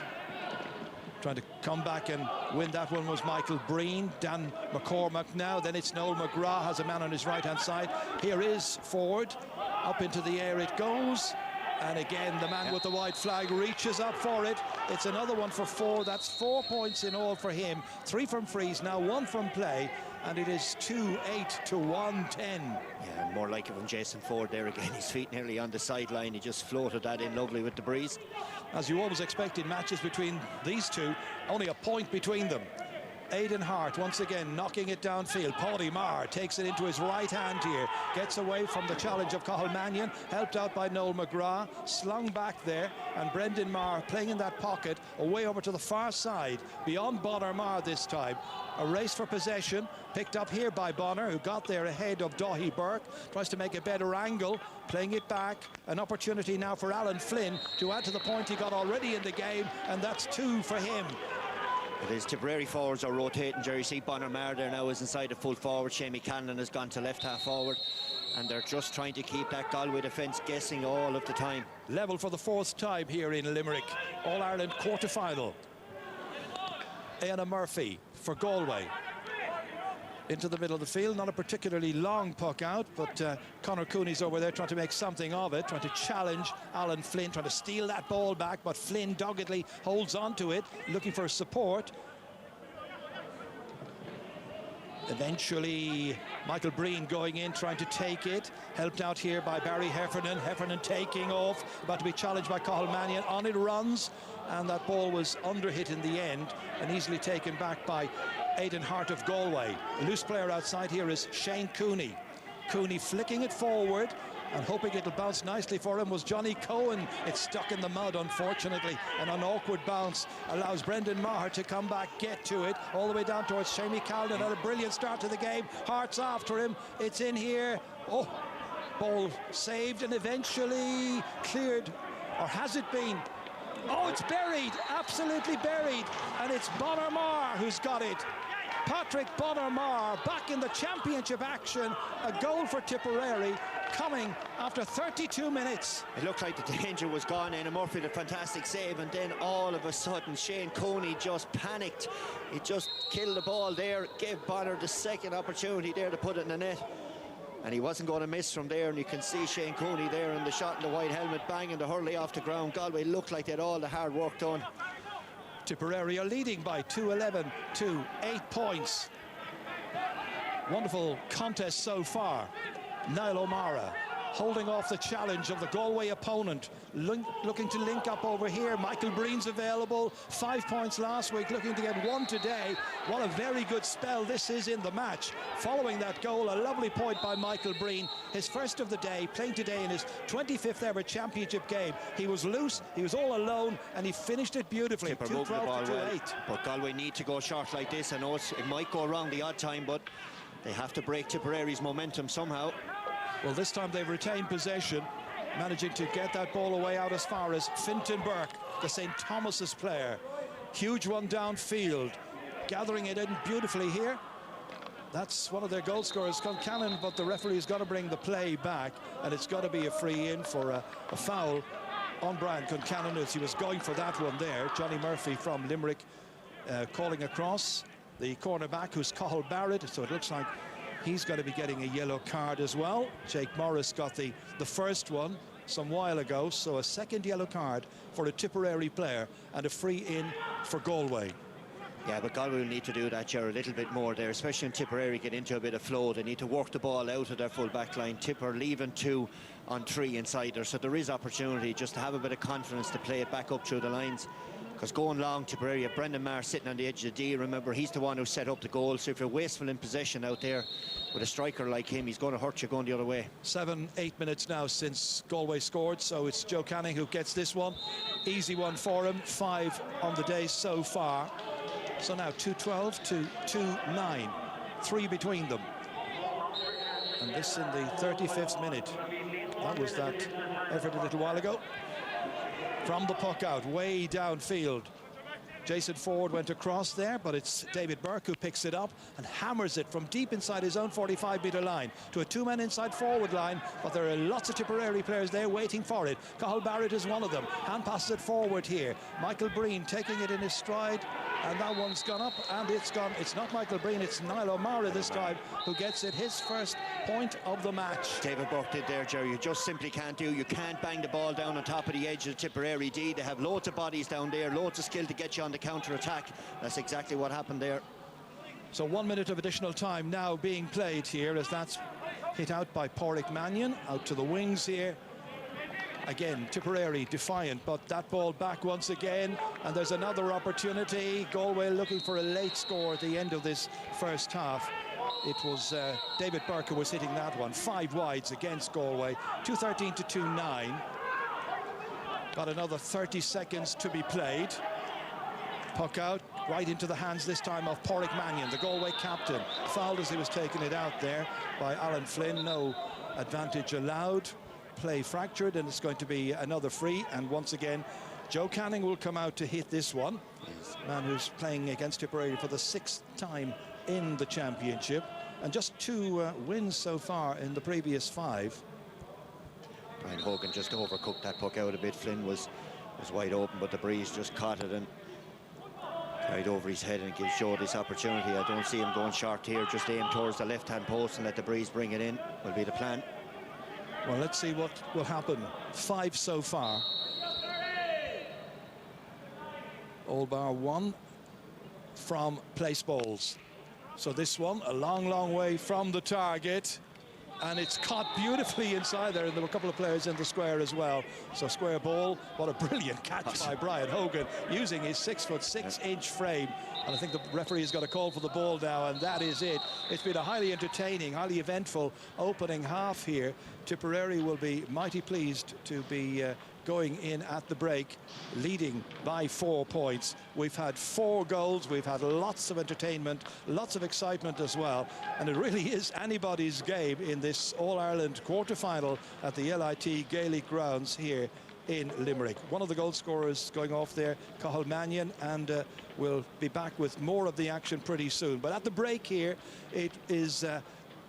trying to come back and win that one was Michael Breen. Dan McCormack now, then it's Noel McGrath, has a man on his right-hand side. Here is Ford, up into the air it goes, And again, the man with the white flag reaches up for it. It's another one for 4. That's 4 points in all for him. 3 from frees, now 1 from play. And it is 2-8 to 1-10. Yeah, more like it from Jason Ford there again. His feet nearly on the sideline. He just floated that in lovely with the breeze. As you always expect in matches between these two, only a point between them. Aidan Hart once again knocking it downfield. Paddy Marr takes it into his right hand here, gets away from the challenge of Cathal Mannion, helped out by Noel McGrath, slung back there, and Brendan Marr playing in that pocket away over to the far side beyond Bonner Marr this time. A race for possession picked up here by Bonner, who got there ahead of Daithí Burke, tries to make a better angle, playing it back. An opportunity now for Alan Flynn to add to the point he got already in the game, and that's 2 for him. It is Tipperary forwards are rotating. Jerry C. Bonner Marr there now is inside the full forward. Shamie Cannon has gone to left half forward, and they're just trying to keep that Galway defence guessing all of the time. Level for the 4th time here in Limerick. All-Ireland quarter-final. Éanna Murphy for Galway. Into the middle of the field, not a particularly long puck out, but Conor Cooney's over there trying to make something of it, trying to challenge Alan Flynn, trying to steal that ball back, but Flynn doggedly holds on to it, looking for support. Eventually, Michael Breen going in, trying to take it, helped out here by Barry Heffernan. Heffernan taking off, about to be challenged by Cathal Mannion. On it runs, and that ball was under-hit in the end, and easily taken back by Aidan Hart of Galway. The loose player outside here is Shane Cooney. Cooney flicking it forward, and hoping it'll bounce nicely for him was Johnny Cohen. It's stuck in the mud, unfortunately, and an awkward bounce allows Brendan Maher to come back, get to it, all the way down towards Shamie Calden. Had a brilliant start to the game. Hart's after him. It's in here. Oh, ball saved and eventually cleared, or has it been? Oh, it's buried, absolutely buried, and it's Bonner Marr who's got it. Patrick Bonner Marr back in the championship action. A goal for Tipperary coming after 32 minutes. It looked like the danger was gone. Éanna Murphy did a fantastic save, and then all of a sudden Shane Cooney just panicked. He just killed the ball there, gave Bonner the second opportunity there to put it in the net, and he wasn't going to miss from there. And you can see Shane Cooney there in the shot in the white helmet, banging the hurley off the ground. Galway looked like they had all the hard work done. Tipperary are leading by 2-11 to 8 points. Wonderful contest so far. Niall O'Mara holding off the challenge of the Galway opponent, looking to link up over here. Michael Breen's available, 5 points last week, looking to get 1 today. What a very good spell this is in the match. Following that goal, a lovely point by Michael Breen, his first of the day, playing today in his 25th ever championship game. He was loose, he was all alone, and he finished it beautifully. Tipper moved the ball 2-12 to well, 2-8. but Galway need to go short like this. I know it might go around the odd time, but they have to break Tipperary's momentum somehow. Well, this time they've retained possession, managing to get that ball away out as far as Fintan Burke, the St. Thomas's player. Huge one downfield, gathering it in beautifully here. That's one of their goal scorers, Concannon, but the referee's got to bring the play back, and it's got to be a free in for a foul on Brian Concannon as he was going for that one there. Johnny Murphy from Limerick calling across. The cornerback, who's Cathal Barrett, so it looks like he's going to be getting a yellow card as well. Jake Morris got the first one some while ago, so a second yellow card for a Tipperary player and a free in for Galway. Yeah, but Galway will need to do that, Ger, a little bit more there, especially when Tipperary get into a bit of flow. They need to work the ball out of their full back line. Tipper leaving 2 on 3 inside there, so there is opportunity just to have a bit of confidence to play it back up through the lines. Because going long, Tipperary, Brendan Maher sitting on the edge of the D. Remember, he's the one who set up the goal, so if you're wasteful in possession out there with a striker like him, he's going to hurt you going the other way. 7-8 minutes now since Galway scored, so it's Joe Canning who gets this one. Easy one for him, 5 on the day so far. So now 2-12 to 2-9, 3 between them. And this in the 35th minute. That was that effort a little while ago. From the puck out, way downfield. Jason Ford went across there, but it's David Burke who picks it up and hammers it from deep inside his own 45-metre line to a 2-man inside forward line, but there are lots of Tipperary players there waiting for it. Cathal Barrett is one of them. Hand passes it forward here. Michael Breen taking it in his stride. and that one's gone up, and it's gone. It's not Michael Breen, it's Niall O'Mara this time who gets it, his first point of the match. David Burke did there, Jerry. You just simply can't do. You can't bang the ball down on top of the edge of the Tipperary D. They have loads of bodies down there, loads of skill to get you on the counter-attack. That's exactly what happened there. So 1 minute of additional time now being played here, as that's hit out by Pádraig Mannion, out to the wings here. Again, Tipperary defiant, but that ball back once again, and there's another opportunity. Galway looking for a late score at the end of this first half. It was David Burke who was hitting that one. 5 wides against Galway, 2:13 to 2:9. Got another 30 seconds to be played. Puck out, right into the hands this time of Pádraig Mannion, the Galway captain. Fouled as he was taking it out there by Alan Flynn. No advantage allowed. Play fractured, and it's going to be another free. And once again, Joe Canning will come out to hit this one. Man who's playing against Tipperary for the 6th time in the championship, and just 2 wins so far in the previous 5. Brian Hogan just overcooked that puck out a bit. Flynn was wide open, but the breeze just caught it and carried over his head, and gives Joe this opportunity. I don't see him going short here. Just aim towards the left-hand post and let the breeze bring it in will be the plan. Well, let's see what will happen. 5 so far. All bar 1 from place balls. So this one, a long, long way from the target. And it's caught beautifully inside there, and there were a couple of players in the square as well. So square ball, what a brilliant catch by Brian Hogan, using his 6'6" frame. And I think the referee has got a call for the ball now, and that is it. It's been a highly entertaining, highly eventful opening half here. Tipperary will be mighty pleased to be going in at the break, leading by 4 points. We've had 4 goals, we've had lots of entertainment, lots of excitement as well, and it really is anybody's game in this All-Ireland quarter-final at the LIT Gaelic grounds here in Limerick. One of the goal scorers going off there, Cathal Mannion, and we'll be back with more of the action pretty soon. But at the break here, it is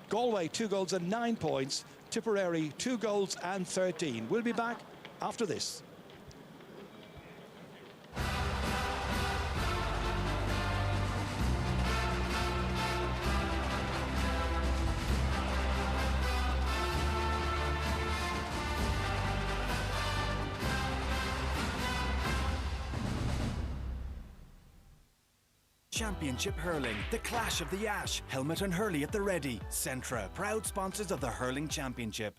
Galway 2 goals and 9 points, Tipperary 2 goals and 13. We'll be back after this. Championship Hurling, the clash of the Ash, Helmet and Hurley at the ready. Centra, proud sponsors of the Hurling Championship.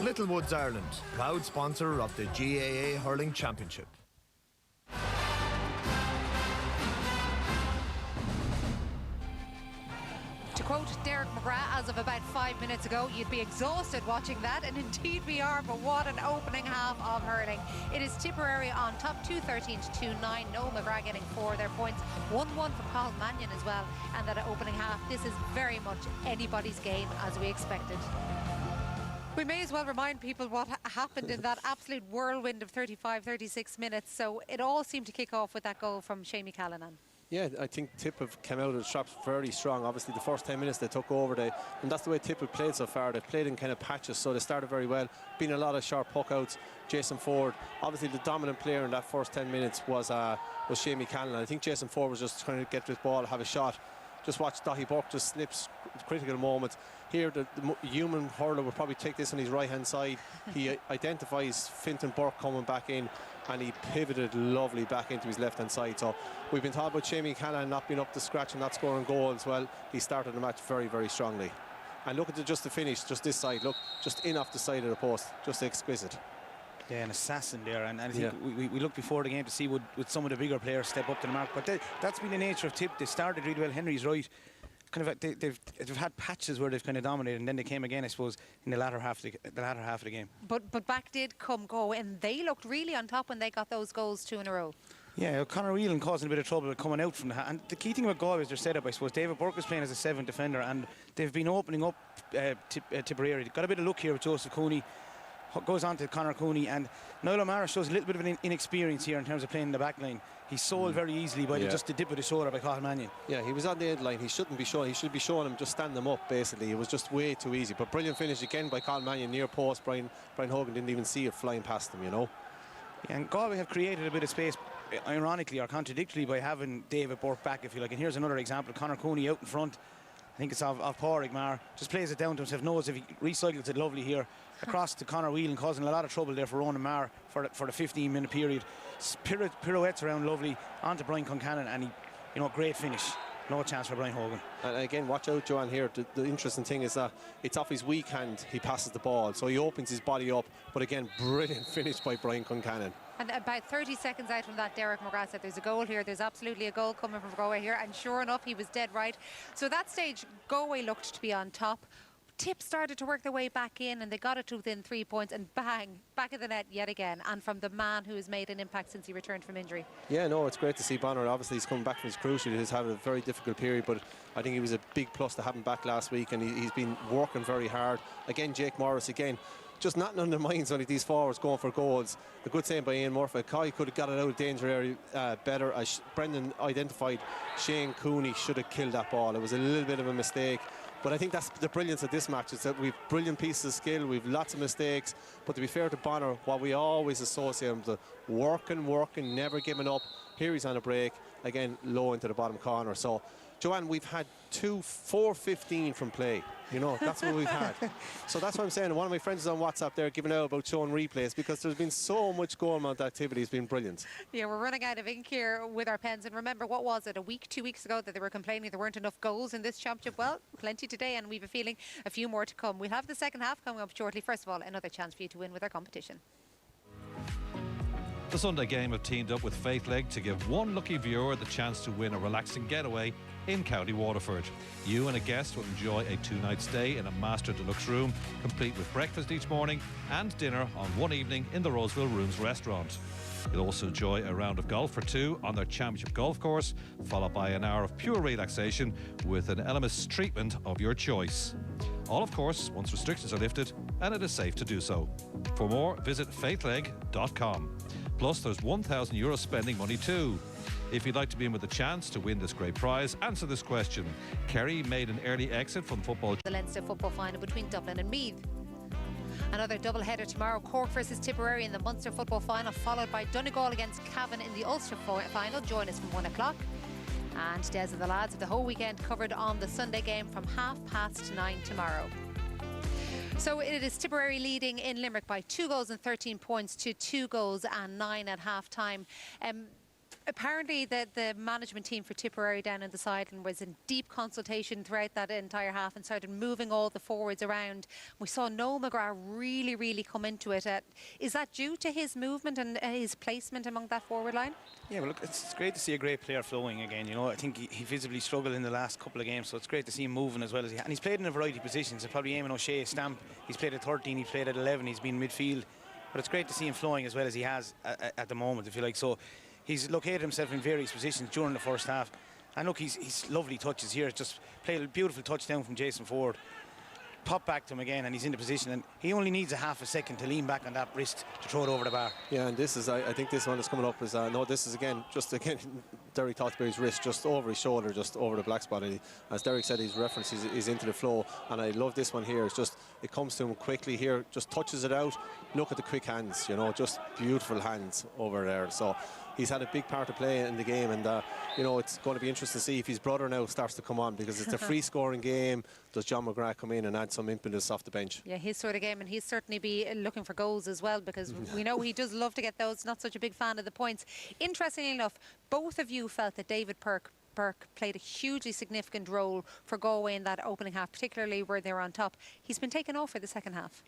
Littlewoods Ireland, proud sponsor of the GAA Hurling Championship. To quote Derek McGrath, as of about 5 minutes ago, you'd be exhausted watching that, and indeed we are, but what an opening half of hurling. It is Tipperary on top, 2:13 to 2:9. Noel McGrath getting 4 of their points, 1-1 for Cathal Mannion as well, and that opening half, this is very much anybody's game as we expected. We may as well remind people what happened in that absolute whirlwind of 35-36 minutes. So it all seemed to kick off with that goal from Seamie Callanan. Yeah, I think Tip have come out of the traps very strong. Obviously, the first 10 minutes they took over, and that's the way Tip have played so far. They've played in kind of patches, so they started very well. Been a lot of sharp puck outs. Jason Ford, obviously the dominant player in that first 10 minutes was Seamie Callanan. I think Jason Ford was just trying to get this ball, have a shot. Just watch Daithí Burke just slips, critical moment. Here, the human hurler will probably take this on his right-hand side. He identifies Fintan Burke coming back in, and he pivoted lovely back into his left-hand side. So we've been talking about Seamie Callanan not being up to scratch and not scoring goals. Well, he started the match very, very strongly. And look at just the finish, just this side. Look, just in off the side of the post. Just exquisite. Yeah, an assassin there, and I think we looked before the game to see would some of the bigger players step up to the mark, but that's been the nature of Tip. They started really well. Henry's right. Kind of they've had patches where they've kind of dominated, and then they came again, I suppose, in the latter half of the game. But back did come go, and they looked really on top when they got those goals 2 in a row. Yeah, Conor Whelan causing a bit of trouble coming out from the and the key thing about Galway is their setup, I suppose. David Burke is playing as a 7th defender, and they've been opening up Tipperary. They've got a bit of luck here with Joseph Cooney. Goes on to Conor Cooney, and Niall O'Mara shows a little bit of an inexperience here in terms of playing in the back line. He's sold very easily by just the dip of the shoulder by Cathal Mannion. Yeah, he was on the end line. He shouldn't be showing. He should be showing him just stand them up, basically. It was just way too easy. But brilliant finish again by Cathal Mannion near post. Brian Hogan didn't even see it flying past him, you know. And Galway have created a bit of space, ironically or contradictorily, by having David Burke back, if you like. And here's another example. Conor Cooney out in front. I think it's of Pádraig Maher. Just plays it down to himself. Knows if he recycles it lovely here. Across to Conor Whelan, causing a lot of trouble there for Ronan Maher for the 15-minute period. Pirouettes around lovely. On to Brian Concannon, and he, great finish. No chance for Brian Hogan. And again, watch out, Joanne, here. The interesting thing is that it's off his weak hand he passes the ball. So he opens his body up. But again, brilliant finish by Brian Concannon. And about 30 seconds out from that, Derek McGrath said there's a goal here. There's absolutely a goal coming from Galway here. And sure enough, he was dead right. So at that stage, Galway looked to be on top. Tip started to work their way back in, and they got it to within 3 points, and bang, back of the net yet again, and from the man who has made an impact since he returned from injury. Yeah, no, it's great to see Bonner. Obviously, he's coming back from his cruciate. He's had a very difficult period, but I think he was a big plus to have him back last week, and he's been working very hard. Again, Jake Morris, again, just not on their minds only these forwards going for goals. A good saying by Ian Murphy. Coy could have got it out of danger area better. As Brendan identified, Shane Cooney should have killed that ball. It was a little bit of a mistake. But I think that's the brilliance of this match, is that we've brilliant pieces of skill, we've lots of mistakes. But to be fair to Bonner, what we always associate him with, working, never giving up. Here he's on a break, again, low into the bottom corner. So, Joanne, we've had 4-15 from play. That's what we've had. So that's what I'm saying. One of my friends is on WhatsApp there giving out about showing replays, because there's been so much goal amount activity. It's been brilliant. Yeah, we're running out of ink here with our pens. And remember, what was it, 2 weeks ago, that they were complaining there weren't enough goals in this championship? Well, plenty today, and we've a feeling a few more to come. We'll have the second half coming up shortly. First of all, another chance for you to win with our competition. The Sunday Game have teamed up with Faith Leg to give one lucky viewer the chance to win a relaxing getaway in County Waterford. You and a guest will enjoy a 2-night stay in a master deluxe room, complete with breakfast each morning and dinner on one evening in the Roseville Rooms restaurant. You'll also enjoy a round of golf for two on their championship golf course, followed by an hour of pure relaxation with an Elemis treatment of your choice. All, of course, once restrictions are lifted and it is safe to do so. For more, visit faithleg.com. Plus, there's €1,000 spending money too. If you'd like to be in with a chance to win this great prize, answer this question. Kerry made an early exit from football. The Leinster football final between Dublin and Meath. Another double-header tomorrow, Cork versus Tipperary in the Munster football final, followed by Donegal against Cavan in the Ulster final. Join us from 1 o'clock. And Des and the lads of the whole weekend covered on the Sunday Game from 9:30 tomorrow. So it is Tipperary leading in Limerick by 2 goals and 13 points to 2 goals and 9 at half-time. Apparently the management team for Tipperary down in the sideline was in deep consultation throughout that entire half and started moving all the forwards around. We saw Noel McGrath really come into it. Is that due to his movement and his placement among that forward line? Yeah, well, look, it's great to see a great player flowing again. I think he visibly struggled in the last couple of games, so it's great to see him moving as well as he has. And he's played in a variety of positions. So probably Eamon O'Shea stamp. He's played at 13, he's played at 11, he's been midfield. But it's great to see him flowing as well as he has at the moment, if you like. So he's located himself in various positions during the first half. And look, he's lovely touches here. Just played a beautiful touchdown from Jason Ford. Pop back to him again, and he's in the position, and he only needs a half a second to lean back on that wrist to throw it over the bar. Yeah, and this is, I think this one that's coming up is, no, this is again, Derek talked about his wrist, just over his shoulder, just over the black spot. And as Derek said, his reference is into the flow, and I love this one here. It's just, it comes to him quickly here, just touches it out. Look at the quick hands, just beautiful hands over there. So he's had a big part to play in the game, and it's going to be interesting to see if his brother now starts to come on, because it's a free scoring game. Does John McGrath come in and add some impetus off the bench? Yeah, his sort of game, and he'll certainly be looking for goals as well, because we know he does love to get those. Not such a big fan of the points. Interestingly enough, both of you felt that David Burke played a hugely significant role for Galway in that opening half, particularly where they were on top. He's been taken off for the second half.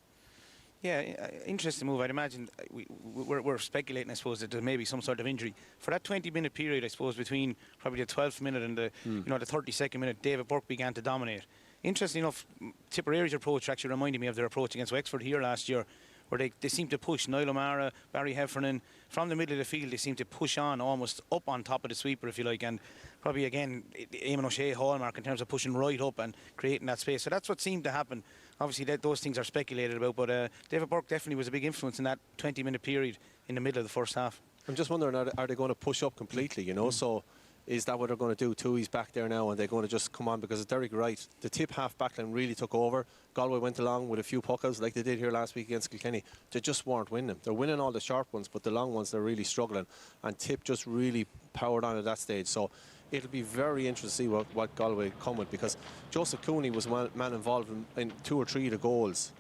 Yeah, interesting move. I'd imagine we're speculating, I suppose, that there may be some sort of injury. For that 20-minute period, I suppose, between probably the 12th minute and the the 32nd minute, David Burke began to dominate. Interesting enough, Tipperary's approach actually reminded me of their approach against Wexford here last year, where they seem to push Niall O'Mara, Barry Heffernan, from the middle of the field. They seem to push on almost up on top of the sweeper, if you like, and probably again Eamon O'Shea hallmark in terms of pushing right up and creating that space. So that's what seemed to happen. Obviously those things are speculated about, but David Burke definitely was a big influence in that 20-minute period in the middle of the first half. I'm just wondering, are they going to push up completely, So is that what they're going to do? Tui's back there now, and they're going to just come on, because Derek Wright, the tip half backline really took over. Galway went along with a few puckouts like they did here last week against Kilkenny. They just weren't winning them. They're winning all the sharp ones, but the long ones they're really struggling. And Tip just really powered on at that stage. So it'll be very interesting to see what Galway come with, because Joseph Cooney was one man involved in 2 or 3 of the goals.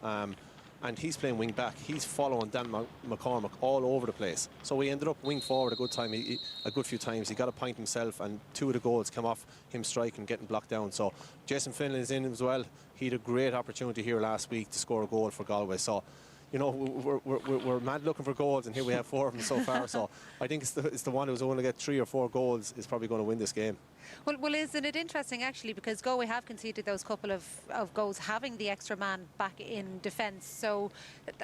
And he's playing wing back. He's following Dan McCormack all over the place. So he ended up wing forward a good few times. He got a point himself, and 2 of the goals came off him striking, getting blocked down. So Jason Finlay is in as well. He had a great opportunity here last week to score a goal for Galway. So, you know, we're mad looking for goals, and here we have 4 of them so far. So I think it's the one who's going to get 3 or 4 goals is probably going to win this game. Well, isn't it interesting, actually, because Galway have conceded those couple of goals, having the extra man back in defence. So,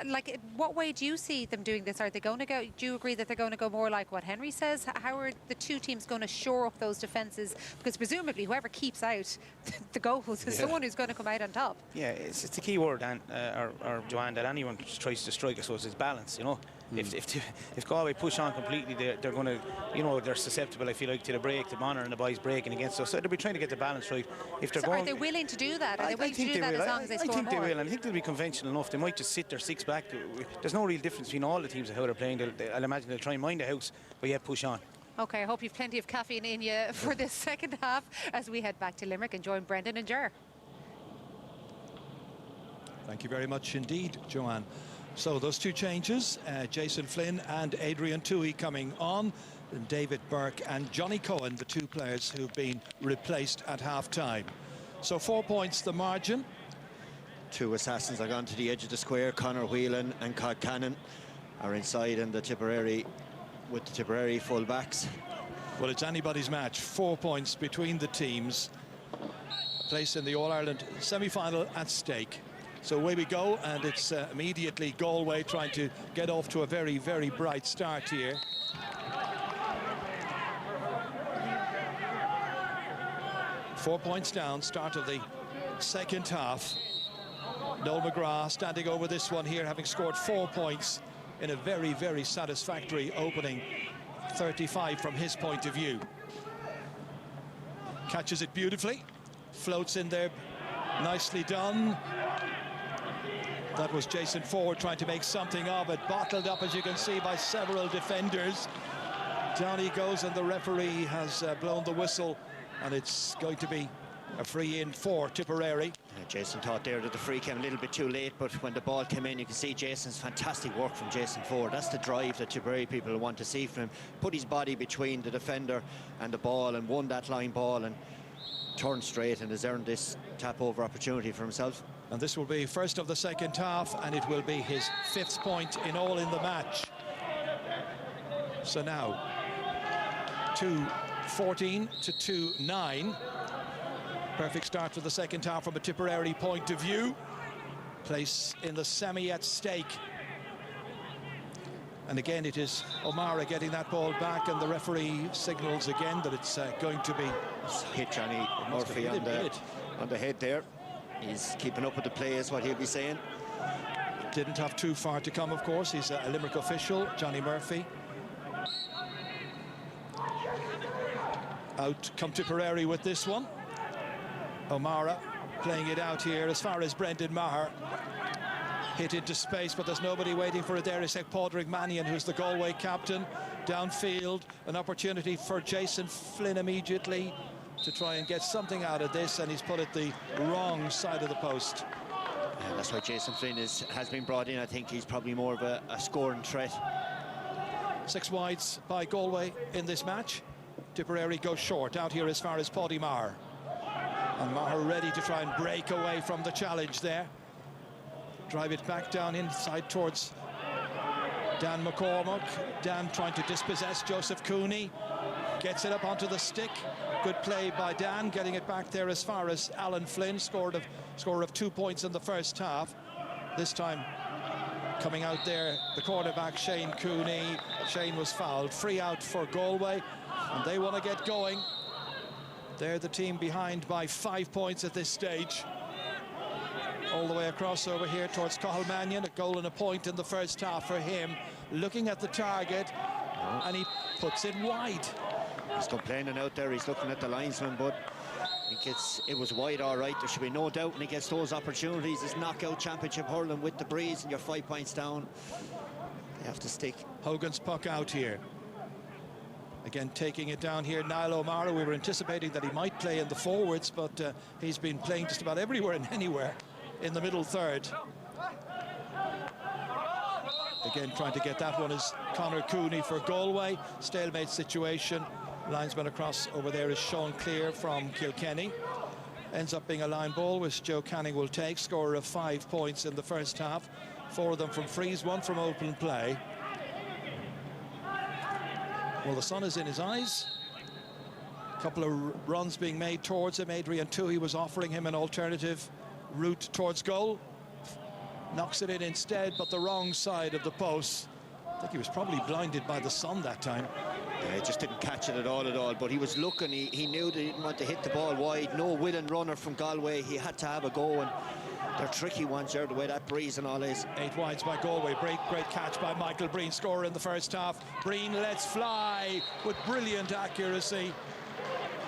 like, what way do you see them doing this? Are they going to go, do you agree that they're going to go more like what Henry says? How are the 2 teams going to shore up those defences? Because presumably whoever keeps out the goals is the one who's going to come out on top. Yeah, it's the key word, or Joanne, that anyone tries to strike, I suppose, is balance, you know. If Galway push on completely, they're going to, you know, they're susceptible, I feel like, to the break, to Bonner and the boys breaking against us. So they'll be trying to get the balance right. If they're are they willing to do that? Are they willing to do that as long as they score more? I think they will, and I think they'll be conventional enough. They might just sit their 6 back. There's no real difference between all the teams of how they're playing. I'll imagine they'll try and mind the house, but yeah, push on. OK, I hope you've plenty of caffeine in you for this second half as we head back to Limerick and join Brendan and Ger. Thank you very much indeed, Joanne. So those 2 changes, Jason Flynn and Adrian Tui coming on, and David Burke and Johnny Cohen, the 2 players who've been replaced at half-time. So 4 points the margin. 2 assassins are gone to the edge of the square. Conor Whelan and Cod Cannon are inside, and the Tipperary full backs. Well, it's anybody's match. 4 points between the teams. A place in the All-Ireland semi-final at stake. So away we go, and it's immediately Galway trying to get off to a very, very bright start here. Four points down, start of the second half. Noel McGrath standing over this one here, having scored 4 points in a very, very satisfactory opening 35 from his point of view. Catches it beautifully, floats in there, nicely done. That was Jason Ford trying to make something of it, bottled up, as you can see, by several defenders. Down he goes, and the referee has blown the whistle, and it's going to be a free in for Tipperary. Jason thought there that the free came a little bit too late, but when the ball came in, you can see Jason's fantastic work from Jason Ford. That's the drive that Tipperary people want to see from him. Put his body between the defender and the ball, and won that line ball, and turned straight, and has earned this tap-over opportunity for himself. And this will be first of the second half, and it will be his 5th point in all in the match. So now 2-14 to 2-9. Perfect start for the second half from a Tipperary point of view. Place in the semi at stake. And again, it is O'Mara getting that ball back, and the referee signals again that it's going to be... Hit Johnny Murphy on the head there. He's keeping up with the play, is what he'll be saying. Didn't have too far to come, of course. He's a Limerick official, Johnny Murphy. Out come Tipperary with this one. O'Mara playing it out here as far as Brendan Maher. Hit into space, but there's nobody waiting for it there. It's Padraig Mannion, who's the Galway captain. Downfield, an opportunity for Jason Flynn immediately to try and get something out of this, and he's put it the wrong side of the post. Yeah, that's why Jason Flynn has been brought in. I think he's probably more of a scoring threat. 6 wides by Galway in this match. Tipperary goes short out here as far as Paddy Maher. And Maher ready to try and break away from the challenge there. Drive it back down inside towards Dan McCormack. Dan trying to dispossess Joseph Cooney. Gets it up onto the stick. Good play by Dan, getting it back there as far as Alan Flynn, scorer of 2 points in the first half. This time coming out there, the quarterback Shane Cooney. Shane was fouled. Free out for Galway, and they want to get going. They're the team behind by 5 points at this stage. All the way across over here towards Cathal Mannion. A goal and a point in the first half for him. Looking at the target, and he puts it wide. He's complaining out there. He's looking at the linesman, but it was wide all right. There should be no doubt when he gets those opportunities. It's knockout championship hurling with the breeze and you're 5 points down. They have to stick. Hogan's puck out here. Again, taking it down here, Niall O'Mara. We were anticipating that he might play in the forwards, but he's been playing just about everywhere and anywhere in the middle third. Again, trying to get that one is Conor Cooney for Galway. Stalemate situation. Linesman across over there is Sean Clear from Kilkenny. Ends up being a line ball, which Joe Canning will take. Scorer of 5 points in the first half. 4 of them from frees, 1 from open play. Well, the sun is in his eyes. A couple of runs being made towards him. Adrian Toohey was offering him an alternative route towards goal. Knocks it in instead, but the wrong side of the post. I think he was probably blinded by the sun that time. Yeah, he just didn't catch it at all, but he was looking. He knew that he didn't want to hit the ball wide. No willing runner from Galway. He had to have a go, and they're tricky ones there, the way that breeze and all is. 8 wides by Galway. Great catch by Michael Breen, scorer in the first half. Breen lets fly with brilliant accuracy.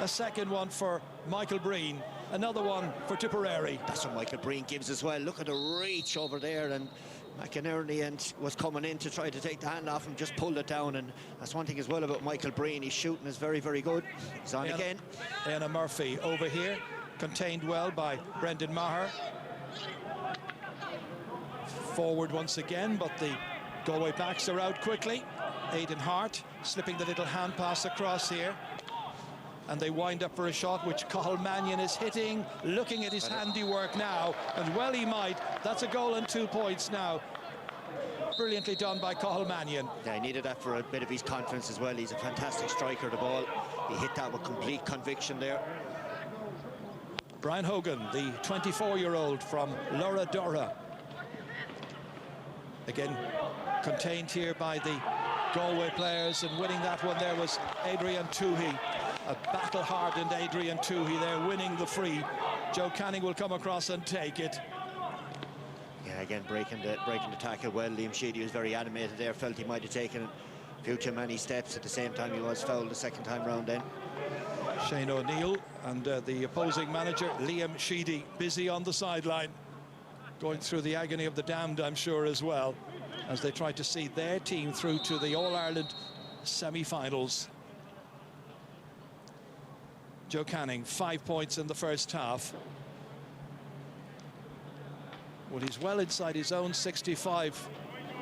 A second one for Michael Breen. Another one for Tipperary. That's what Michael Breen gives as well. Look at the reach over there, and McInerney was coming in to try to take the hand off him, just pulled it down, and that's one thing as well about Michael Breen. His shooting is very, very good. He's on again. Anna Murphy over here, contained well by Brendan Maher. Forward once again, but the Galway backs are out quickly. Aidan Hart slipping the little hand pass across here. And they wind up for a shot, which Cathal Mannion is hitting, looking at his handiwork now, and well he might. That's a goal and 2 points now. Brilliantly done by Cathal Mannion. Yeah, he needed that for a bit of his confidence as well. He's a fantastic striker of the ball. He hit that with complete conviction there. Brian Hogan, the 24-year-old from Loradora. Again, contained here by the Galway players, and winning that one there was Adrian Toohey. A battle-hardened Adrian Toohey there, winning the free. Joe Canning will come across and take it. Yeah, again, breaking the tackle well. Liam Sheedy was very animated there, felt he might have taken a few too many steps. At the same time, he was fouled the second time round then. Shane O'Neill and the opposing manager, Liam Sheedy, busy on the sideline. Going through the agony of the damned, I'm sure, as well, as they try to see their team through to the All-Ireland semi-finals. Joe Canning, 5 points in the first half. Well, he's well inside his own 65,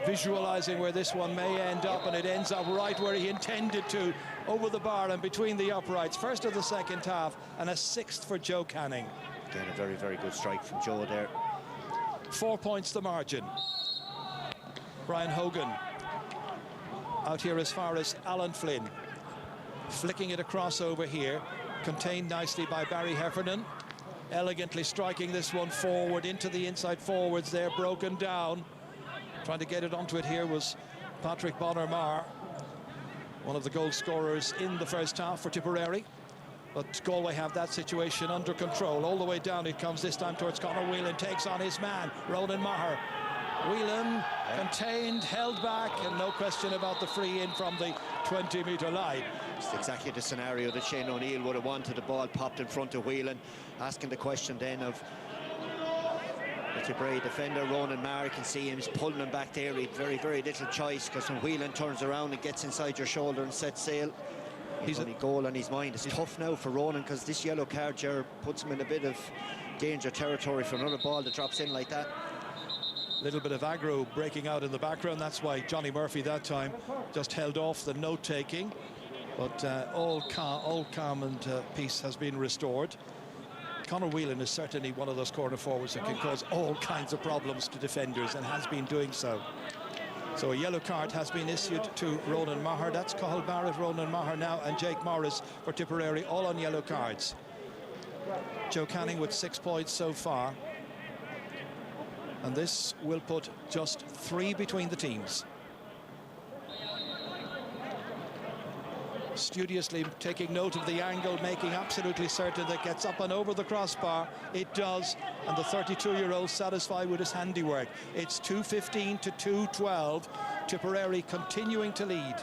visualizing where this one may end up, and it ends up right where he intended to, over the bar and between the uprights. First of the second half, and a 6th for Joe Canning. Again, a very, very good strike from Joe there. 4 points the margin. Brian Hogan out here as far as Alan Flynn, flicking it across over here, contained nicely by Barry Heffernan, elegantly striking this one forward into the inside forwards there, broken down. Trying to get it onto it here was Patrick Bonner-Marr, one of the goal scorers in the first half for Tipperary. But Galway have that situation under control. All the way down it comes, this time towards Conor Whelan, takes on his man, Ronan Maher. Whelan contained, held back, and no question about the free in from the 20-metre line. It's exactly the scenario that Shane O'Neill would have wanted. The ball popped in front of Whelan, asking the question then of the Tipperary defender. Ronan Maher, can see him, he's pulling him back there. He had very, very little choice, because when Whelan turns around and gets inside your shoulder and sets sail, he's only goal on his mind. It's tough now for Ronan, because this yellow card here puts him in a bit of danger territory for another ball that drops in like that. Little bit of aggro breaking out in the background. That's why Johnny Murphy that time just held off the note-taking. But all calm and peace has been restored. Conor Whelan is certainly one of those corner forwards that can cause all kinds of problems to defenders, and has been doing so. So a yellow card has been issued to Ronan Maher. That's Cathal Barrett, Ronan Maher now, and Jake Morris for Tipperary, all on yellow cards. Joe Canning with 6 points so far. And this will put just 3 between the teams. Studiously taking note of the angle, making absolutely certain that gets up and over the crossbar. It does, and the 32-year-old satisfied with his handiwork. It's 2:15 to 2:12. Tipperary continuing to lead.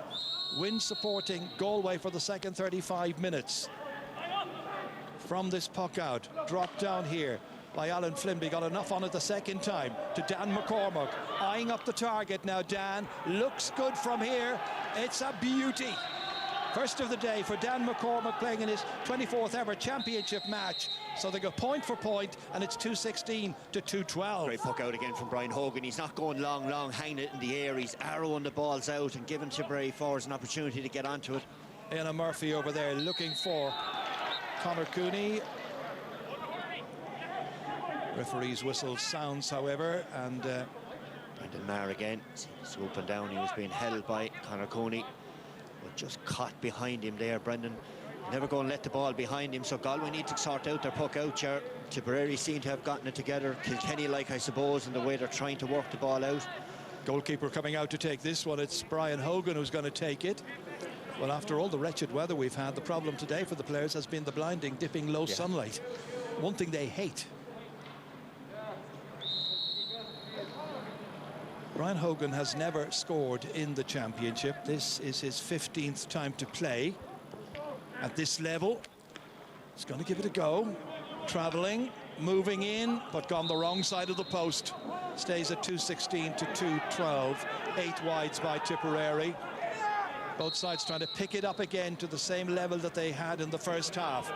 wind supporting Galway for the second 35 minutes. From this puck out, dropped down here by Alan Flimby, got enough on it the second time to Dan McCormack, eyeing up the target now. Dan looks good from here. It's a beauty. First of the day for Dan McCormack, playing in his 24th ever championship match. So they go point for point, and it's 216 to 212. Great puck out again from Brian Hogan. He's not going long, hanging it in the air. He's arrowing the balls out and giving Tipperary forwards an opportunity to get onto it. Anna Murphy over there looking for Conor Cooney. Referee's whistle sounds, however, and Brendan Maher again, swooping down. He was being held by Conor Cooney, but just caught behind him there. Brendan never going to let the ball behind him, so Galway need to sort out their puck out. Tipperary seem to have gotten it together. Kilkenny-like, I suppose, in the way they're trying to work the ball out. Goalkeeper coming out to take this one. It's Brian Hogan who's going to take it. Well, after all the wretched weather we've had, the problem today for the players has been the blinding, dipping low sunlight. One thing they hate. Brian Hogan has never scored in the championship. This is his 15th time to play at this level. He's going to give it a go. Travelling, moving in, but gone the wrong side of the post. Stays at 216 to 212. 8 wides by Tipperary. Both sides trying to pick it up again to the same level that they had in the first half.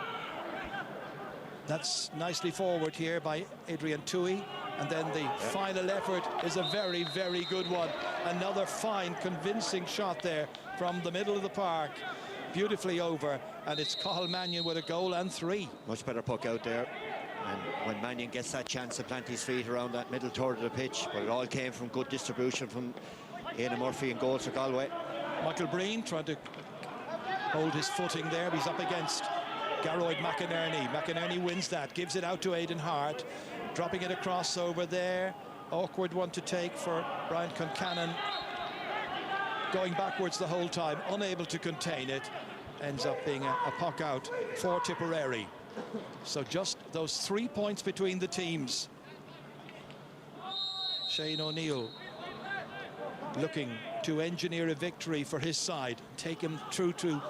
That's nicely forward here by Adrian Toohey. And then the final effort is a very, very good one. Another fine, convincing shot there from the middle of the park. Beautifully over, and it's Cathal Mannion with a goal and 3. Much better puck out there. And when Mannion gets that chance to plant his feet around that middle third of the pitch, but it all came from good distribution from Aidan Murphy and goals for Galway. Michael Breen trying to hold his footing there. He's up against Garoyd McInerney. McInerney wins that, gives it out to Aidan Hart, dropping it across over there. Awkward one to take for Brian Concannon. Going backwards the whole time, unable to contain it. Ends up being a puck out for Tipperary. So just those 3 points between the teams. Shane O'Neill looking to engineer a victory for his side, take him through to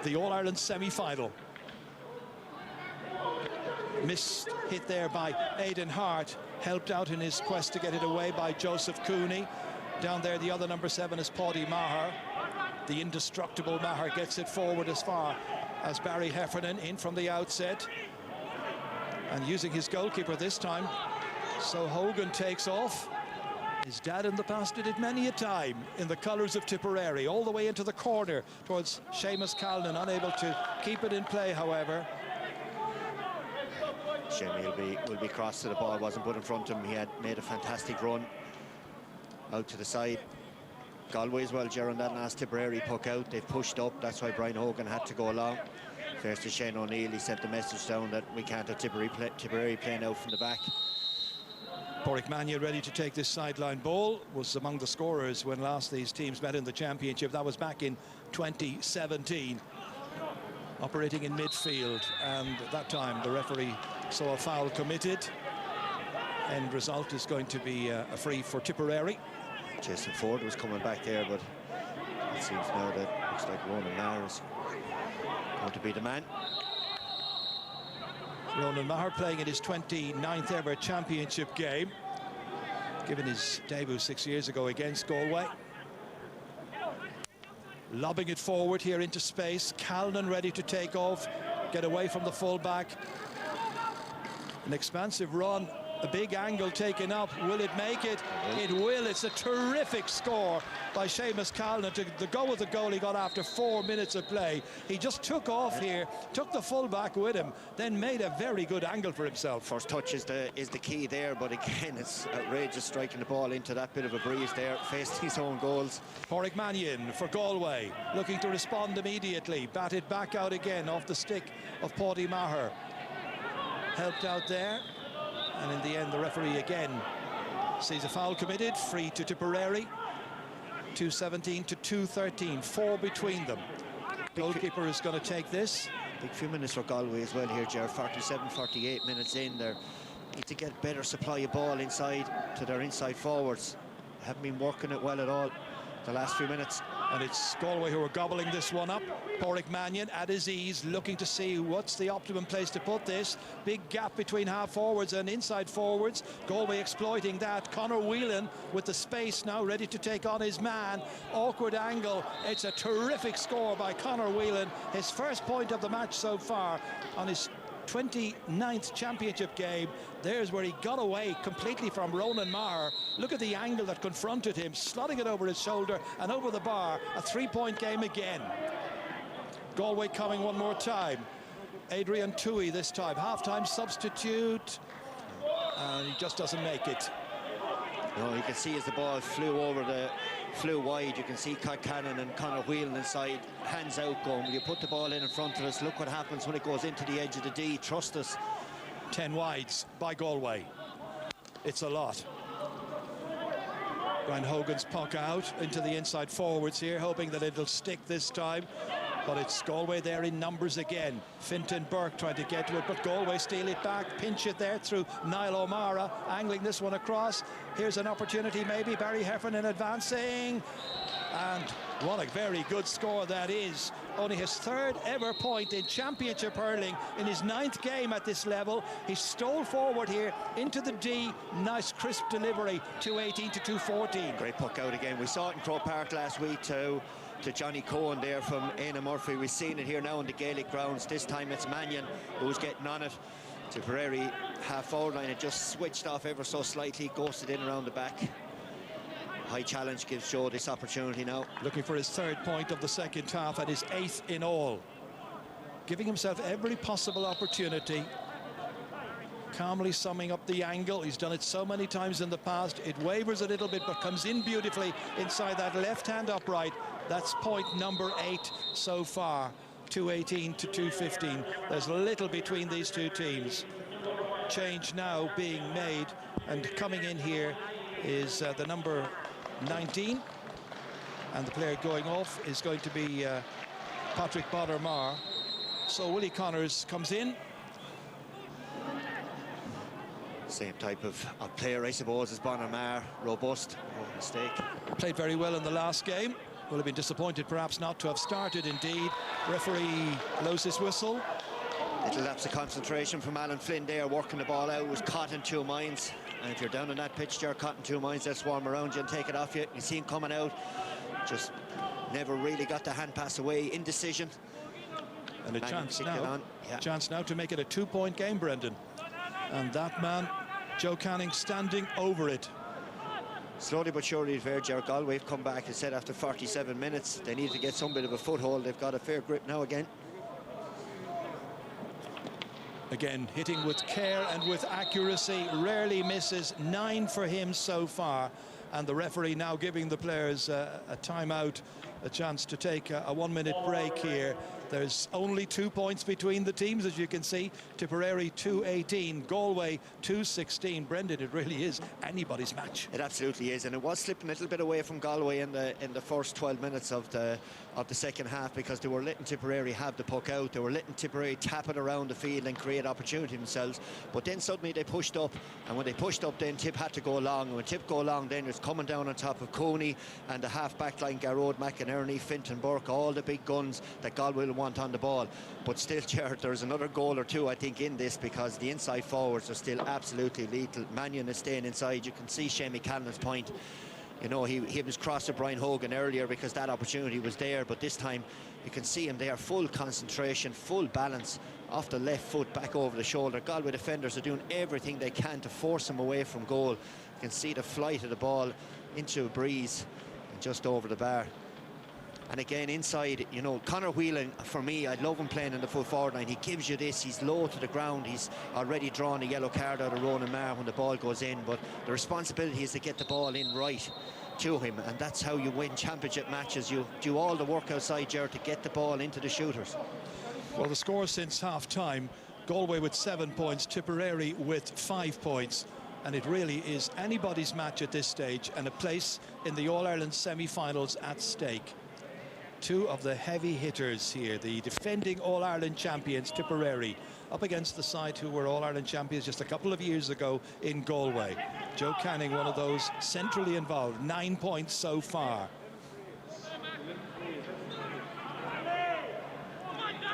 the All-Ireland semi-final. Missed hit there by Aidan Hart, helped out in his quest to get it away by Joseph Cooney. Down there, the other number 7 is Paddy Maher. The indestructible Maher gets it forward as far as Barry Heffernan in from the outset. And using his goalkeeper this time. So Hogan takes off. His dad in the past did it many a time in the colours of Tipperary, all the way into the corner towards Seamus Callan, unable to keep it in play, however. Shane will be crossed to the ball, wasn't put in front of him. He had made a fantastic run out to the side. Galway as well, Gerard, that last Tipperary puck out. They've pushed up, that's why Brian Hogan had to go along. First to Shane O'Neill, he sent the message down that we can't have Tipperary playing out from the back. Pádraig Mannion ready to take this sideline ball, was among the scorers when last these teams met in the championship. That was back in 2017. Operating in midfield, and that time the referee saw a foul committed. End result is going to be a free for Tipperary. Jason Ford was coming back there, but it seems now that looks like Ronan Maher is going to be the man. Ronan Maher playing in his 29th ever championship game, given his debut 6 years ago against Galway. Lobbing it forward here into space. Callan ready to take off, get away from the fullback. An expansive run, a big angle taken up. Will it make it? It will. It's a terrific score by Seamus Callan to the go with the goal he got after 4 minutes of play. He just took off here, took the fullback with him, then made a very good angle for himself. First touch is the key there, but again, it's outrageous striking the ball into that bit of a breeze there, facing his own goals. Pádraig Mannion for Galway, looking to respond immediately. Batted back out again off the stick of Paddy Maher. Helped out there. And in the end, the referee again sees a foul committed. Free to Tipperary. 2:17 to 2:13. 4 between them. Goalkeeper is going to take this. Big few minutes for Galway as well here, Ger. 47, 48 minutes in. They need to get better supply of ball inside to their inside forwards. Haven't been working it well at all the last few minutes. And it's Galway who are gobbling this one up. Pádraig Mannion at his ease, looking to see what's the optimum place to put this. Big gap between half forwards and inside forwards. Galway exploiting that. Conor Whelan with the space now, ready to take on his man. Awkward angle. It's a terrific score by Conor Whelan. His first point of the match so far on his 29th championship game. There's where he got away completely from Ronan Maher. Look at the angle that confronted him, slotting it over his shoulder and over the bar. A 3-point game again. Galway coming one more time. Adrian Toohey this time, half-time substitute, and he just doesn't make it. No, you can see as the ball flew wide, you can see Cannon and Conor Whelan inside, hands out going. Will you put the ball in front of us? Look what happens when it goes into the edge of the D. Trust us. 10 wides by Galway. It's a lot. Brian Hogan's puck out into the inside forwards here, hoping that it'll stick this time. But it's Galway there in numbers again. Fintan Burke trying to get to it, but Galway steal it back, pinch it there through Niall O'Mara, angling this one across. Here's an opportunity maybe, Barry Heffernan advancing. And what a very good score that is. Only his 3rd ever point in championship hurling in his 9th game at this level. He stole forward here into the D. Nice crisp delivery, 218 to 214. Great puck out again. We saw it in Croke Park last week to Johnny Cohen there from Éanna Murphy. We've seen it here now on the Gaelic grounds. This time it's Mannion who's getting on it. Tipperary half forward line had just switched off ever so slightly, ghosted in around the back. High challenge gives Joe this opportunity now. Looking for his 3rd point of the second half and his 8th in all. Giving himself every possible opportunity. Calmly summing up the angle. He's done it so many times in the past. It wavers a little bit but comes in beautifully inside that left-hand upright. That's point number 8 so far. 218 to 215. There's little between these two teams. Change now being made, and coming in here is the number 19, and the player going off is going to be Patrick Bodder-Marr. So Willie Connors comes in. Same type of player, I suppose, as Bodder-Marr. Robust, no mistake. Played very well in the last game. Will have been disappointed perhaps not to have started indeed. Referee blows his whistle. Little lapse of concentration from Alan Flynn there, working the ball out. Was caught in 2 minds. And if you're down on that pitch, you're caught in 2 minds, they'll swarm around you and take it off you. You see him coming out, just never really got the hand pass away. Indecision. And a chance now, chance now to make it a 2-point game, Brendan. And that man, Joe Canning, standing over it. Slowly but surely, Jared Galway have come back and said after 47 minutes they need to get some bit of a foothold. They've got a fair grip now again. Again, hitting with care and with accuracy, rarely misses. 9 for him so far. And the referee now giving the players a timeout, a chance to take a 1-minute break here. There's only 2 points between the teams, as you can see. Tipperary 218, Galway 216. Brendan, it really is anybody's match. It absolutely is, and it was slipping a little bit away from Galway in the first 12 minutes of the second half, because they were letting Tipperary have the puck out. They were letting Tipperary tap it around the field and create opportunity themselves. But then suddenly they pushed up, and when they pushed up, then Tip had to go long. And when Tip go long, then it's coming down on top of Coney and the half-back line, Garrod, McInerney, Fintan Burke, all the big guns that Galway will want on the ball. But still, Jared, there's another goal or two, I think, in this, because the inside forwards are still absolutely lethal. Mannion is staying inside. You can see Shamie Cannon's point. You know, he was crossed to Brian Hogan earlier because that opportunity was there, but this time you can see him there, full concentration, full balance, off the left foot, back over the shoulder. Galway defenders are doing everything they can to force him away from goal. You can see the flight of the ball into a breeze and just over the bar. And again, inside, you know, Conor Whelan, for me, I love him playing in the full forward line. He gives you this, he's low to the ground, he's already drawn a yellow card out of Ronan Maher when the ball goes in, but the responsibility is to get the ball in right to him, and that's how you win championship matches. You do all the work outside, Jared, to get the ball into the shooters. Well, the score since half-time, Galway with 7 points, Tipperary with 5 points. And it really is anybody's match at this stage, and a place in the All-Ireland semi-finals at stake. Two of the heavy hitters here, the defending All-Ireland champions, Tipperary, up against the side who were All-Ireland champions just a couple of years ago in Galway. Joe Canning, one of those centrally involved, 9 points so far.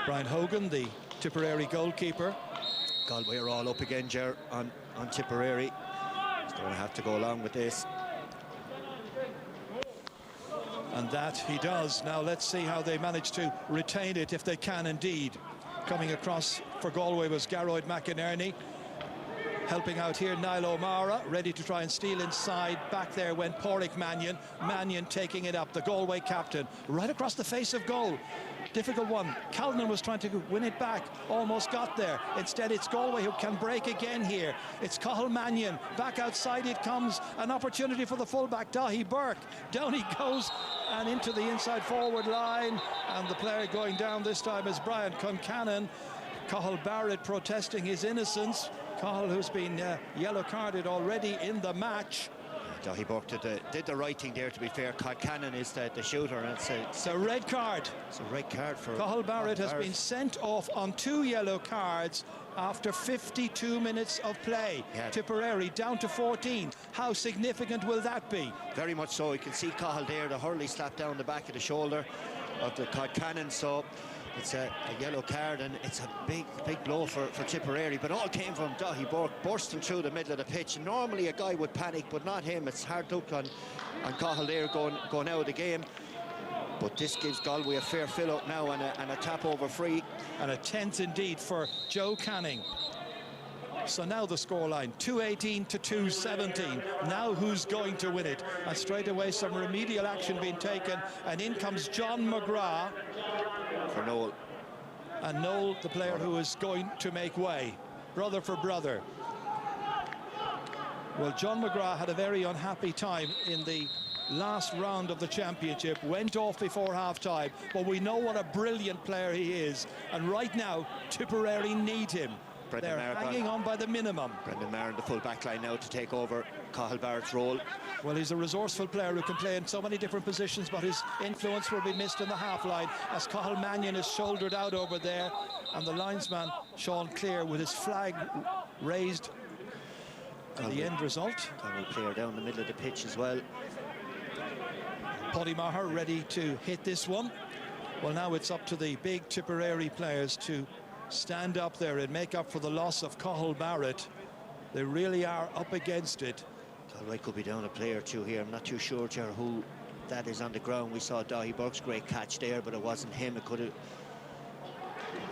Brian Hogan, the Tipperary goalkeeper. Galway are all up again, Ger, on Tipperary. He's going to have to go along with this. And that he does. Now let's see how they manage to retain it, if they can indeed. Coming across for Galway was Gearóid McInerney. Helping out here, Niall O'Mara, ready to try and steal inside. Back there went Pádraig Mannion. Mannion taking it up, the Galway captain, right across the face of goal. Difficult one. Calnan was trying to win it back, almost got there. Instead, it's Galway who can break again here. It's Cathal Mannion. Back outside it comes. An opportunity for the fullback, Dahi Burke. Down he goes and into the inside forward line. And the player going down this time is Brian Concannon. Cathal Barrett protesting his innocence. Cathal, who's been yellow carded already in the match. Dahi Burke did the right thing there, to be fair. Cannon is the shooter, and it's a red card. It's a red card for Cathal Barrett has been sent off on 2 yellow cards after 52 minutes of play. Yeah. Tipperary down to 14. How significant will that be? Very much so. You can see Cathal there, the hurley slapped down the back of the shoulder of the Cannon. So it's a yellow card, and it's a big blow for Tipperary. But all came from Dahi Burke bursting through the middle of the pitch. Normally a guy would panic, but not him. It's hard look on Cathal there going out of the game. But this gives Galway a fair fill-up now, and a tap-over free. And a 10th indeed for Joe Canning. So now the scoreline, 2-18 to 2-17. Now who's going to win it? And straight away some remedial action being taken. And in comes John McGrath. For Noel. And Noel, the player who is going to make way. Brother for brother. Well, John McGrath had a very unhappy time in the last round of the championship, went off before half-time, but we know what a brilliant player he is, and right now Tipperary need him. They're hanging on by the minimum. Brendan Maher in the full back line now to take over Cathal Barrett's role. Well, he's a resourceful player who can play in so many different positions, but his influence will be missed in the half line as Cathal Mannion is shouldered out over there, and the linesman Sean Clear with his flag raised. And the end result, Galway player down the middle of the pitch as well. Paddy Maher ready to hit this one. Well, now it's up to the big Tipperary players to stand up there and make up for the loss of Cathal Barrett. They really are up against it. Galway could be down a player or two here. I'm not too sure, Ger, who that is on the ground. We saw Dahi Burke's great catch there, but it wasn't him. It could have...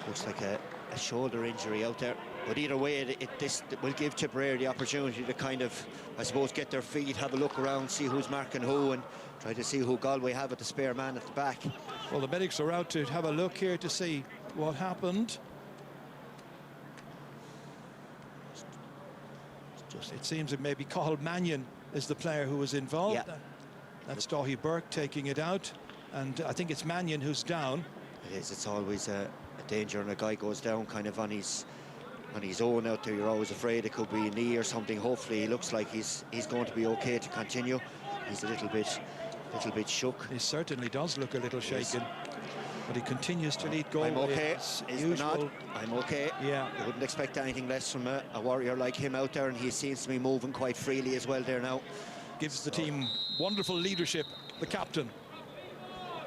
Looks like a shoulder injury out there. But either way, this will give Tipperary the opportunity to kind of, I suppose, get their feet, have a look around, see who's marking who, and try to see who Galway have at the spare man at the back. Well, the medics are out to have a look here to see what happened. It seems that maybe Cathal Mannion is the player who was involved. Yeah. That's Dahi Burke taking it out, and I think it's Mannion who's down. It is. It's always a danger when a guy goes down kind of on his own out there. You're always afraid it could be a knee or something. Hopefully, he looks like he's going to be okay to continue. He's a little bit shook. He certainly does look a little shaken. But he continues to lead goal. I'm okay. I'm okay. Yeah. You wouldn't expect anything less from a warrior like him out there, and he seems to be moving quite freely as well there now. Gives the team wonderful leadership, the captain.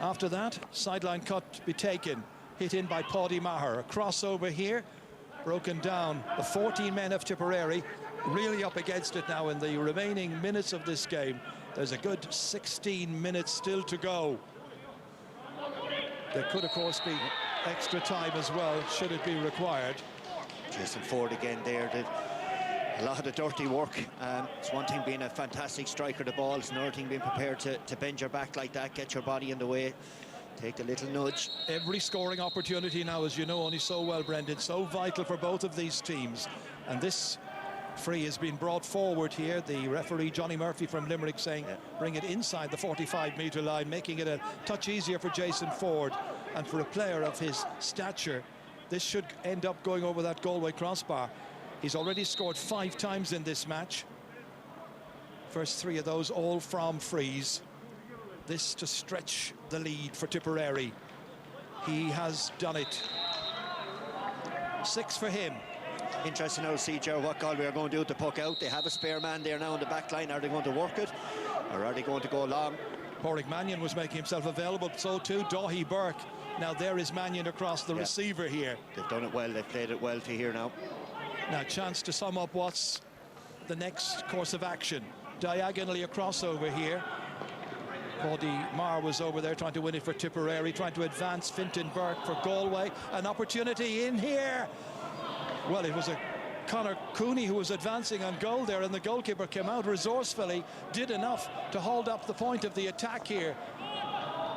After that, sideline cut to be taken. Hit in by Paddy Maher. A crossover here, broken down. The 14 men of Tipperary really up against it now in the remaining minutes of this game. There's a good 16 minutes still to go. There could, of course, be extra time as well, should it be required. Jason Ford again there did a lot of the dirty work. It's one thing being a fantastic striker of the ball. It's another thing being prepared to bend your back like that, get your body in the way, take the little nudge. Every scoring opportunity now, as you know only so well, Brendan, so vital for both of these teams. And this free has been brought forward here. The referee, Johnny Murphy from Limerick, saying bring it inside the 45-metre line, making it a touch easier for Jason Ford. And for a player of his stature, this should end up going over that Galway crossbar. He's already scored 5 times in this match. First 3 of those all from frees. This to stretch the lead for Tipperary. He has done it. 6 for him. Interesting now to see, Ger, what Galway are going to do with the puck out. They have a spare man there now in the back line. Are they going to work it, or are they going to go long? Pádraig Mannion was making himself available, so too Dahi Burke. Now there is Mannion across the receiver here. They've done it well. They've played it well to here now. Now chance to sum up what's the next course of action. Diagonally across over here. Paddy Maher was over there trying to win it for Tipperary, trying to advance Fintan Burke for Galway. An opportunity in here. Well, it was a Conor Cooney who was advancing on goal there, and the goalkeeper came out resourcefully, did enough to hold up the point of the attack here.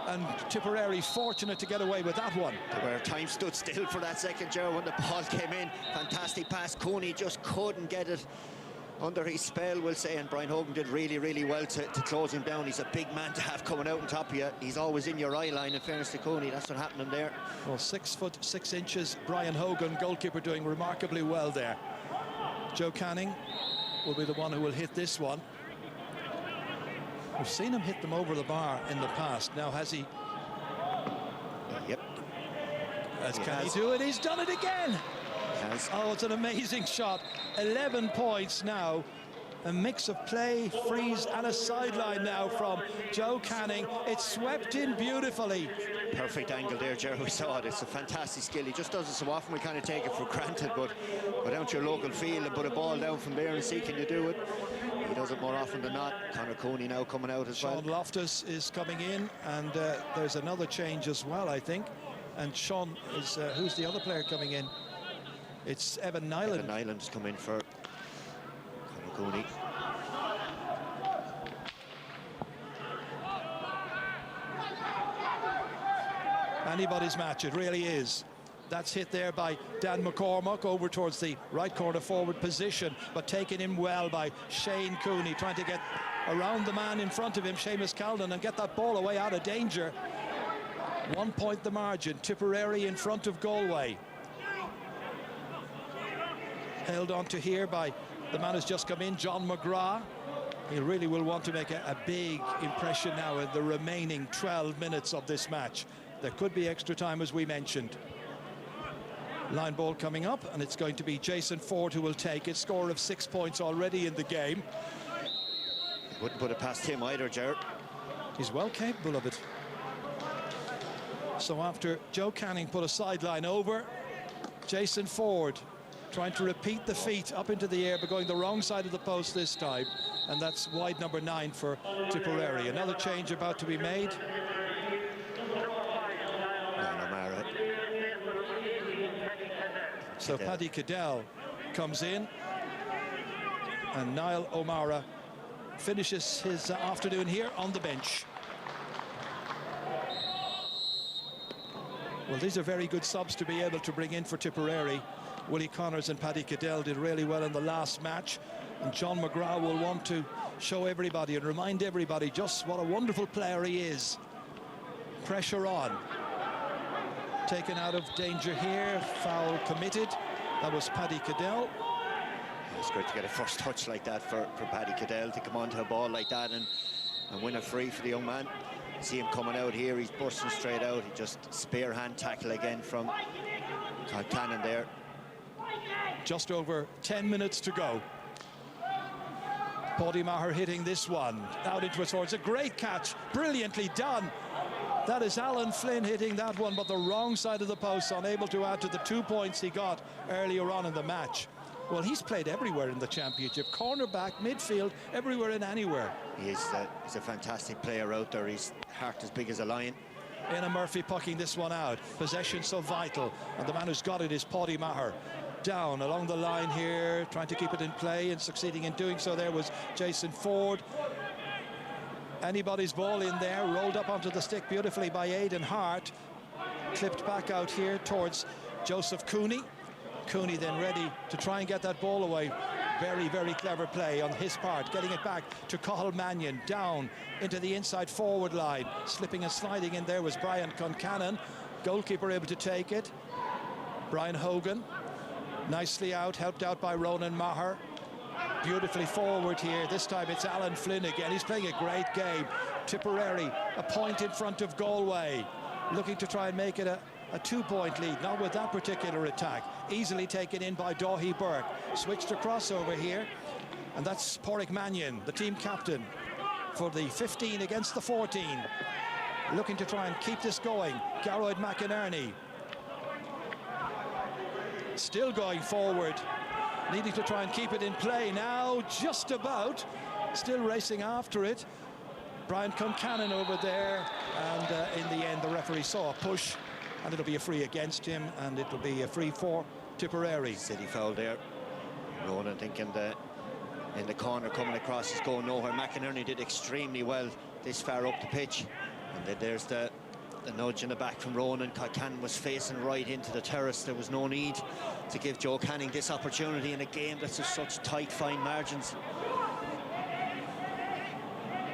And Tipperary fortunate to get away with that one. Where time stood still for that second, Gerald, when the ball came in. Fantastic pass. Cooney just couldn't get it under his spell, we'll say, and Brian Hogan did really, really well to close him down. He's a big man to have coming out on top of you. He's always in your eye line, in fairness to Cooney. That's what happened there. Well, 6 foot 6 inches, Brian Hogan, goalkeeper, doing remarkably well there. Joe Canning will be the one who will hit this one. We've seen him hit them over the bar in the past. Now, has he? Yep. Can he do it? He's done it again. Oh, it's an amazing shot. 11 points now. A mix of play, freeze, and a sideline now from Joe Canning. It's swept in beautifully. Perfect angle there, Jerry. We saw it. It's a fantastic skill. He just does it so often we kind of take it for granted, but go down to your local field and put a ball down from there and see can you do it. He does it more often than not. Conor Cooney now coming out as well. Sean Loftus is coming in, and there's another change as well, I think. And Sean is, who's the other player coming in? It's Evan Nyland. Evan Nyland's come in for Conor Cooney. Anybody's match, it really is. That's hit there by Dan McCormack over towards the right corner forward position, but taken in well by Shane Cooney, trying to get around the man in front of him, Seamus Calden, and get that ball away out of danger. 1 point the margin. Tipperary in front of Galway. Held on to here by the man who's just come in, John McGrath. He really will want to make a big impression now in the remaining 12 minutes of this match. There could be extra time, as we mentioned. Line ball coming up, and it's going to be Jason Ford who will take it. Score of 6 points already in the game. Wouldn't put it past him either, Jared. He's well capable of it. So after Joe Canning put a sideline over, Jason Ford trying to repeat the feat up into the air, but going the wrong side of the post this time. And that's wide number 9 for Tipperary. Another change about to be made. So Paddy Cadell comes in, and Niall O'Mara finishes his afternoon here on the bench. Well, these are very good subs to be able to bring in for Tipperary. Willie Connors and Paddy Cadell did really well in the last match, and John McGrath will want to show everybody and remind everybody just what a wonderful player he is. Pressure on. Taken out of danger here, foul committed. That was Paddy Cadell. It's great to get a first touch like that for Paddy Cadell, to come onto a ball like that and win a free for the young man. See him coming out here, he's bursting straight out. He just spear hand tackle again from Cannon there. Just over 10 minutes to go. Paddy Maher hitting this one out into his forwards. A great catch, brilliantly done. That is Alan Flynn hitting that one, but the wrong side of the post, unable to add to the 2 points he got earlier on in the match. Well, he's played everywhere in the championship. Cornerback, midfield, everywhere and anywhere. He's a fantastic player out there. His heart as big as a lion. Anna Murphy pucking this one out. Possession so vital. And the man who's got it is Paddy Maher. Down along the line here, trying to keep it in play, and succeeding in doing so there was Jason Ford. Anybody's ball in there, rolled up onto the stick beautifully by Aidan Hart. Clipped back out here towards Joseph Cooney. Cooney then ready to try and get that ball away. Very, very clever play on his part, getting it back to Cathal Mannion, down into the inside forward line. Slipping and sliding in there was Brian Concannon. Goalkeeper able to take it. Brian Hogan, nicely out, helped out by Ronan Maher. Beautifully forward here. This time it's Alan Flynn again. He's playing a great game. Tipperary, a point in front of Galway. Looking to try and make it a 2-point lead. Not with that particular attack. Easily taken in by Daithí Burke. Switched across over here. And that's Pádraig Mannion, the team captain, for the 15 against the 14. looking to try and keep this going. Garrod McInerney still going forward, needing to try and keep it in play now, just about, still racing after it. Brian Concannon over there, and in the end the referee saw a push, and it'll be a free against him, and it'll be a free for Tipperary. Silly foul there. Ronan thinking in the corner coming across is going nowhere. McInerney did extremely well this far up the pitch, and then there's the nudge in the back from Ronan. Concannon was facing right into the terrace. There was no need to give Joe Canning this opportunity in a game that's of such tight, fine margins.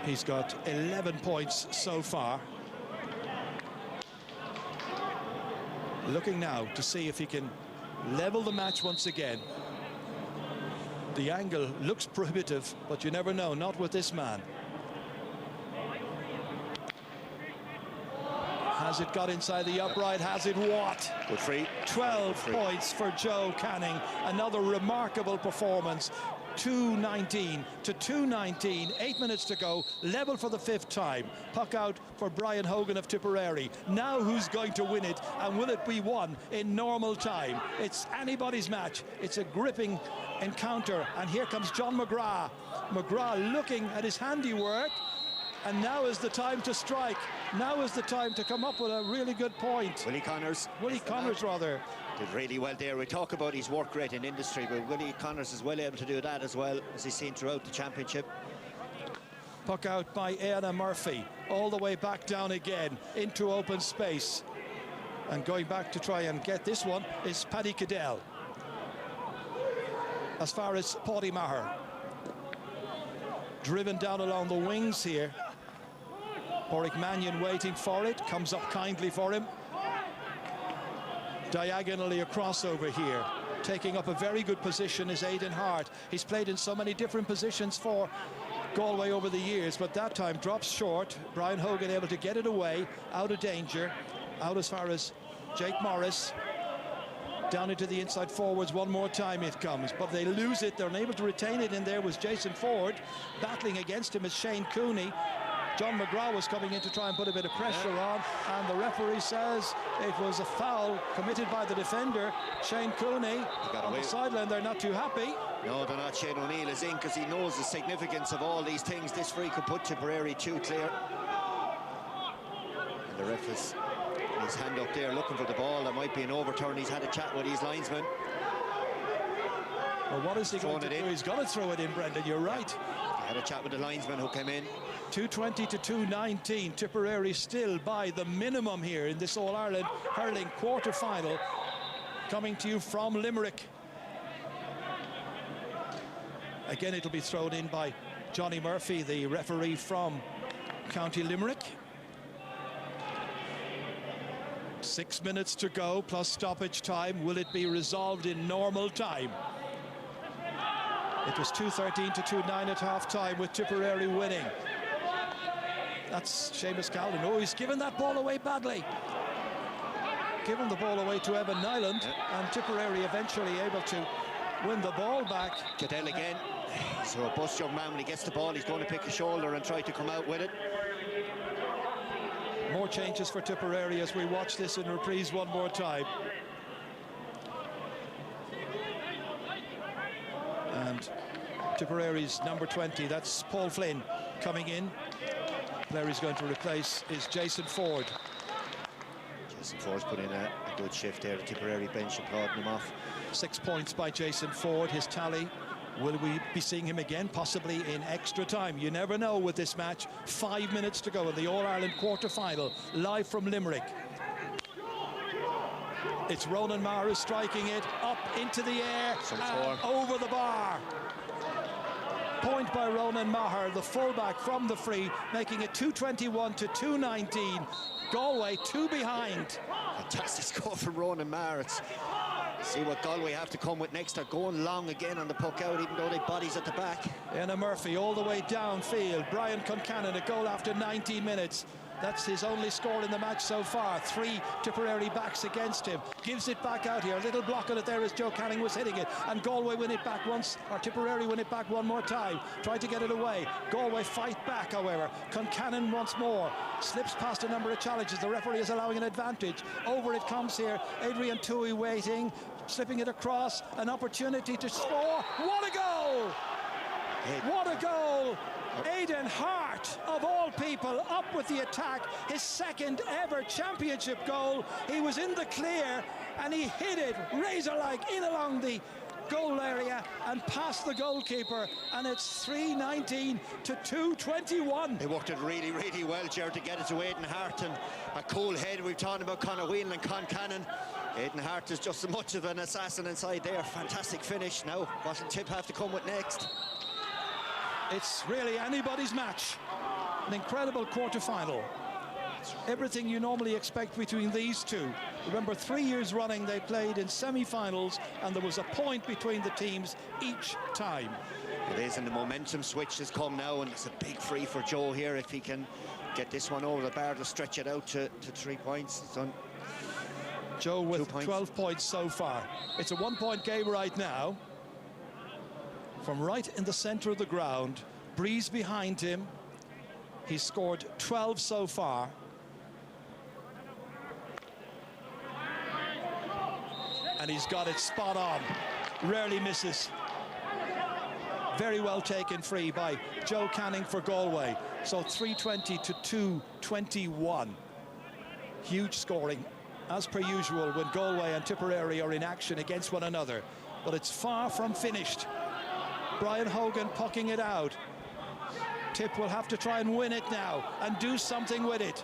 He's got 11 points so far. Looking now to see if he can level the match once again. The angle looks prohibitive, but you never know, not with this man. Has it got inside the upright? Has it what? Good free. 12 points for Joe Canning. Another remarkable performance. 2:19 to 2:19. 8 minutes to go. Level for the 5th time. Puck out for Brian Hogan of Tipperary. Now who's going to win it, and will it be won in normal time? It's anybody's match. It's a gripping encounter, and here comes John McGrath. McGrath looking at his handiwork, and now is the time to strike. Now is the time to come up with a really good point. Willie Connors did really well there. We talk about his work rate in industry, but Willie Connors is well able to do that as well, as he's seen throughout the championship. Puck out by Anna Murphy, all the way back down again into open space, and going back to try and get this one is Paddy Cadell. As far as Paddy Maher, driven down along the wings here. Boric Mannion waiting for it, comes up kindly for him. Diagonally across over here, taking up a very good position is Aidan Hart. He's played in so many different positions for Galway over the years, but that time drops short. Brian Hogan able to get it away, out of danger, out as far as Jake Morris. Down into the inside forwards one more time it comes, but they lose it. They're unable to retain it. In there was Jason Ford. Battling against him is Shane Cooney. John McGrath was coming in to try and put a bit of pressure on, and the referee says it was a foul committed by the defender, Shane Cooney. On the sideline, they're not too happy. No, they're not. Shane O'Neill is in because he knows the significance of all these things. This free could put Tipperary 2 clear. And the ref is his hand up there looking for the ball. There might be an overturn. He's had a chat with his linesman. Well, what is he going to do? He's got to throw it in, Brendan. You're right. He had a chat with the linesman who came in. 2:20 to 2:19. Tipperary still by the minimum here in this All-Ireland hurling quarter-final. Coming to you from Limerick. Again, it'll be thrown in by Johnny Murphy, the referee from County Limerick. 6 minutes to go, plus stoppage time. Will it be resolved in normal time? It was 2:13 to 2:9 at half-time, with Tipperary winning. That's Seamus Callan. Oh, he's given that ball away badly. Given the ball away to Evan Nyland, and Tipperary eventually able to win the ball back. Cadell again. He's a robust young man. When he gets the ball, he's going to pick a shoulder and try to come out with it. More changes for Tipperary as we watch this in reprise one more time. And Tipperary's number 20, that's Paul Flynn, coming in. The player he's going to replace is Jason Ford. Jason Ford's put in a good shift there. The Tipperary bench applauding him off. 6 points by Jason Ford, his tally. Will we be seeing him again? Possibly in extra time. You never know with this match. 5 minutes to go in the All-Ireland quarter-final, live from Limerick. It's Ronan Maher striking it up into the air and over the bar. Point by Ronan Maher, the fullback from the free, making it 2:21 to 2:19. Galway 2 behind. Fantastic score from Ronan Maher. See what Galway have to come with next. They're going long again on the puck out, even though they bodies at the back. Anna Murphy all the way downfield. Brian Concannon, a goal after 19 minutes. That's his only score in the match so far. 3 Tipperary backs against him. Gives it back out here. A little block on it there as Joe Canning was hitting it. And Galway win it back once, or Tipperary win it back one more time. Tried to get it away. Galway fight back, however. Concannon once more. Slips past a number of challenges. The referee is allowing an advantage. Over it comes here. Adrian Toohey waiting. Slipping it across. An opportunity to score. What a goal! What a goal! Aidan Hart, of all people, up with the attack. His second ever championship goal. He was in the clear and he hit it razor-like in along the goal area and past the goalkeeper, and it's 3:19 to 2:21. They worked it really, really well, Gerard, to get it to Aidan Hart, and a cool head. We've talked about Conor Whelan and Concannon. Aidan Hart is just as much of an assassin inside there. Fantastic finish. Now, what will Tip have to come with next? It's really anybody's match. An incredible quarter-final. Everything you normally expect between these two. Remember, 3 years running they played in semi-finals, and there was a point between the teams each time. It is, and the momentum switch has come now, and it's a big free for Joe here. If he can get this one over the bar to stretch it out to 3 points. It's on Joe with 12 points so far. It's a 1-point game right now. From right in the centre of the ground, Breeze behind him. He's scored 12 so far. And he's got it spot on. Rarely misses. Very well taken free by Joe Canning for Galway. So 3:20 to 2:21. Huge scoring, as per usual, when Galway and Tipperary are in action against one another. But it's far from finished. Brian Hogan pucking it out. Tip will have to try and win it now and do something with it.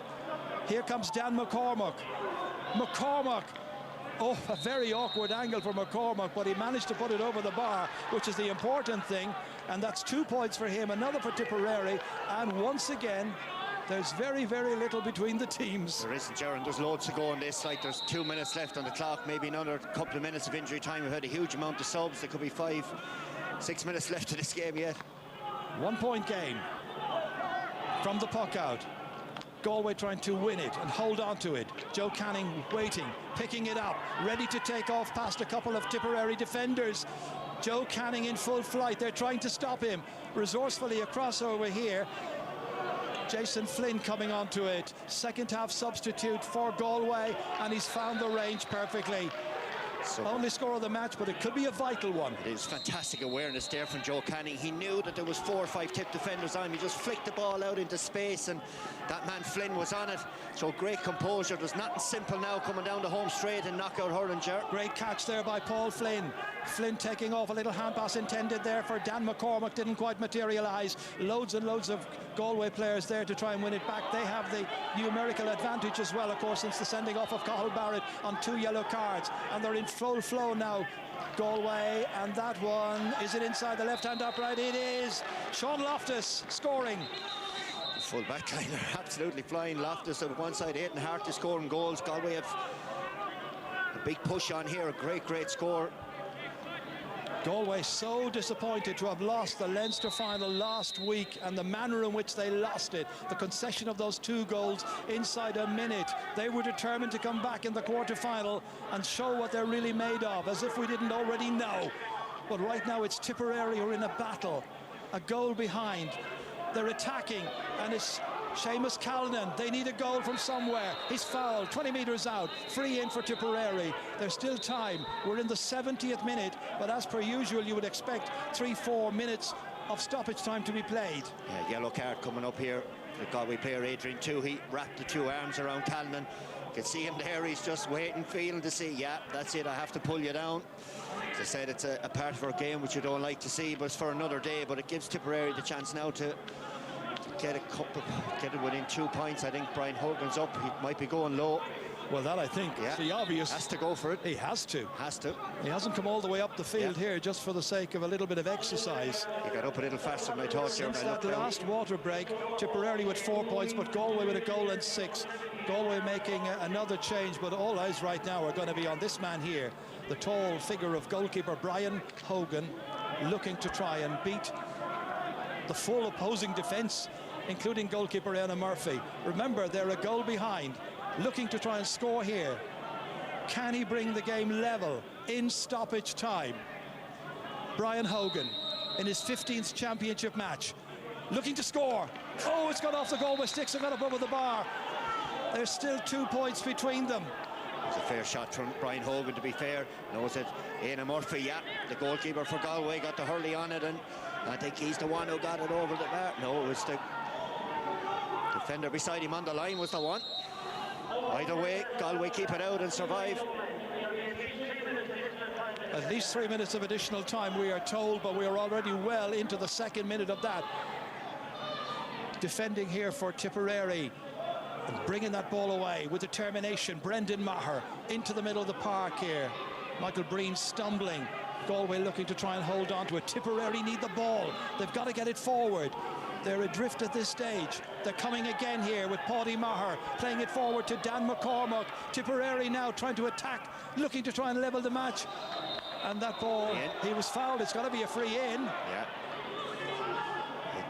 Here comes Dan McCormack. McCormack. Oh, a very awkward angle for McCormack, but he managed to put it over the bar, which is the important thing. And that's 2 points for him, another for Tipperary. And once again, there's very, very little between the teams. There isn't, Jaron. There's loads to go on this. Like, there's 2 minutes left on the clock, maybe another couple of minutes of injury time. We've had a huge amount of subs. There could be 5-6 minutes left of this game yet. 1-point game from the puck out. Galway trying to win it and hold on to it. Joe Canning waiting, picking it up, ready to take off past a couple of Tipperary defenders. Joe Canning in full flight. They're trying to stop him. Resourcefully across over here. Jason Flynn coming onto it. Second half substitute for Galway, and he's found the range perfectly. So only score of the match, but it could be a vital one. It is fantastic awareness there from Joe Canning. He knew that there was 4 or 5 Tip defenders on him. He just flicked the ball out into space, and that man Flynn was on it. So great composure. There's nothing simple now coming down the home straight and knockout hurling, Ger. Great catch there by Paul Flynn. Flynn taking off, a little hand pass intended there for Dan McCormack, didn't quite materialise. Loads and loads of Galway players there to try and win it back. They have the numerical advantage as well, of course, since the sending off of Cathal Barrett on 2 yellow cards, and they're in full flow now, Galway, and that one, is it inside the left-hand upright? It is. Sean Loftus scoring. The full back line are absolutely flying. Loftus on one side, Aidan Hart is scoring goals. Galway have a big push on here, a great score. Galway so disappointed to have lost the Leinster final last week, and the manner in which they lost it, the concession of those 2 goals inside a minute. They were determined to come back in the quarter-final and show what they're really made of, as if we didn't already know. But right now it's Tipperary who are in a battle, a goal behind. They're attacking, and it's Seamus Callanan. They need a goal from somewhere. He's fouled, 20 metres out, free in for Tipperary. There's still time. We're in the 70th minute, but as per usual, you would expect 3-4 minutes of stoppage time to be played. Yeah, yellow card coming up here. The Galway player Adrian Toohey wrapped the 2 arms around Callanan. You can see him there. He's just waiting, feeling to see, yeah, that's it, I have to pull you down. As I said, it's a part of our game which you don't like to see, but it's for another day. But it gives Tipperary the chance now to get it within 2 points. I think Brian Hogan's up. He might be going low. Well, that I think is the obvious. Has to go for it. He has to. He hasn't come all the way up the field here just for the sake of a little bit of exercise. He got up a little faster than I thought. Since that last water break, Tipperary with 4 points, but Galway with a goal and 6. Galway making another change, but all eyes right now are going to be on this man here, the tall figure of goalkeeper Brian Hogan, looking to try and beat the full opposing defence including goalkeeper Anna Murphy. Remember, they're a goal behind, looking to try and score here. Can he bring the game level in stoppage time? Brian Hogan in his 15th championship match, looking to score. Oh, it's gone off the Galway sticks and got up over the bar. There's still 2 points between them. It's a fair shot from Brian Hogan, to be fair. Knows it. Éanna Murphy, yeah, the goalkeeper for Galway, got the hurley on it, and I think he's the one who got it over the bar. No, it was the defender beside him on the line was the one. Either way, Galway keep it out and survive. At least 3 minutes of additional time, we are told, but we are already well into the second minute of that. Defending here for Tipperary and bringing that ball away with determination. Brendan Maher into the middle of the park here. Michael Breen stumbling. Galway looking to try and hold on to it. Tipperary need the ball. They've got to get it forward. They're adrift at this stage. They're coming again here with Paddy Maher playing it forward to Dan McCormack. Tipperary now trying to attack, looking to try and level the match. And that ball, he was fouled. It's got to be a free in. Yeah.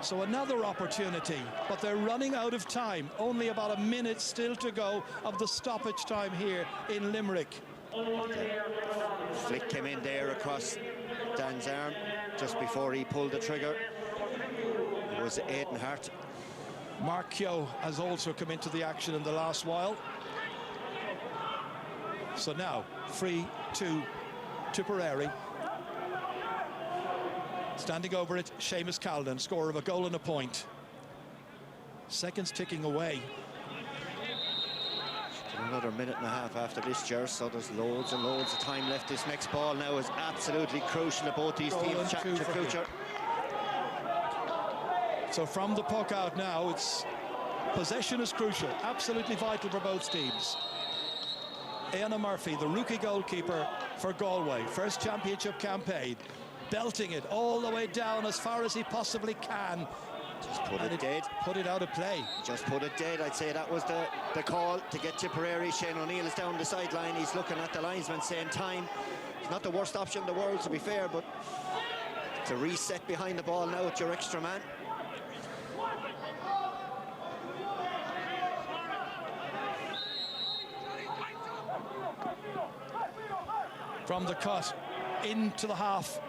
So another opportunity, but they're running out of time. Only about a minute still to go of the stoppage time here in Limerick. Flick came in there across Dan's arm just before he pulled the trigger. It was Aidan Hart. Mark Keogh has also come into the action in the last while. So now, free to Tipperary. Standing over it, Seamus Calden, scorer of a goal and a point. Seconds ticking away. Another minute and a half after this, Ger, so there's loads and loads of time left. This next ball now is absolutely crucial to both these teams. So from the puck out now, it's possession is crucial, absolutely vital for both teams. Éanna Murphy, the rookie goalkeeper for Galway, first championship campaign, belting it all the way down as far as he possibly can. Just put it dead. Put it out of play. Just put it dead. I'd say that was the call to get Tipperary. Shane O'Neill is down the sideline. He's looking at the linesman saying time. It's not the worst option in the world, to be fair, but to reset behind the ball now with your extra man. From the cut into the half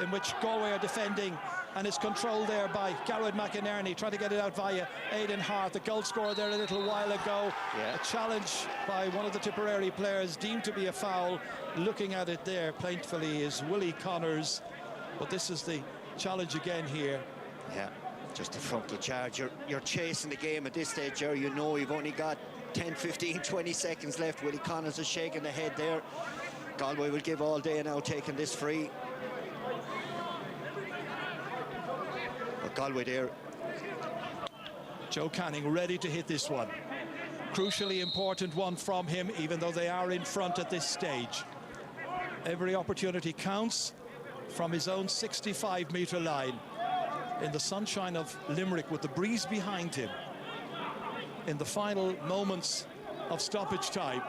in which Galway are defending, and it's controlled there by Garrod McInerney, trying to get it out via Aidan Hart, the goal scorer there a little while ago. Yeah. A challenge by one of the Tipperary players deemed to be a foul. Looking at it there plaintively is Willie Connors, but this is the challenge again here. Yeah, just a frontal charge. You're chasing the game at this stage, Jerry. You know you've only got 10, 15, 20 seconds left. Willie Connors is shaking the head there. Galway will give all day now, taking this free. But Galway there. Joe Canning ready to hit this one. Crucially important one from him, even though they are in front at this stage. Every opportunity counts from his own 65-metre line. In the sunshine of Limerick with the breeze behind him. In the final moments of stoppage time.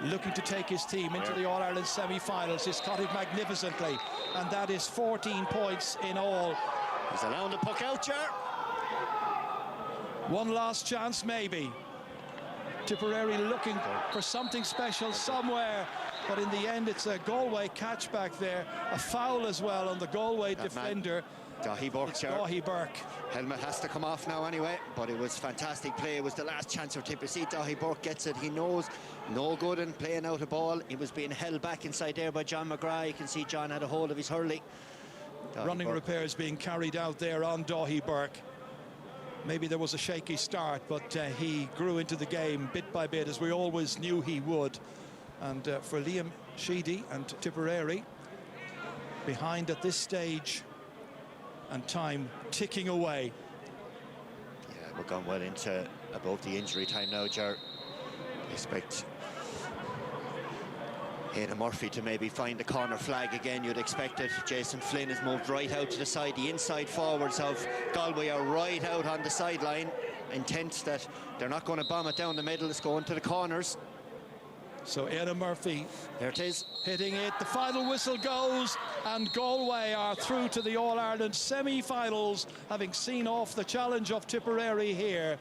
Looking to take his team into the All-Ireland semi-finals. He's caught it magnificently, and that is 14 points in all. He's allowing the puck out, Ger. One last chance, maybe. Tipperary looking for something special somewhere, but in the end, it's a Galway catch back there. A foul as well on the Galway defender. Dahi Burke, Dahi Burke. Helmet has to come off now anyway, but it was fantastic play. It was the last chance for Tipperary. See, Dahi Burke gets it. He knows no good in playing out a ball. He was being held back inside there by John McGrath. You can see John had a hold of his hurley. Running repairs being carried out there on Dahi Burke. Maybe there was a shaky start, but he grew into the game bit by bit, as we always knew he would. And for Liam Sheedy and Tipperary, behind at this stage, and time ticking away. Yeah, we're going well into above the injury time now, Ger. Expect Éanna Murphy to maybe find the corner flag again. You'd expect it. Jason Flynn has moved right out to the side. The inside forwards of Galway are right out on the sideline, intent that they're not going to bomb it down the middle. It's going to the corners. So Anna Murphy, there it is, hitting it. The final whistle goes, and Galway are through to the All-Ireland semi-finals, having seen off the challenge of Tipperary here.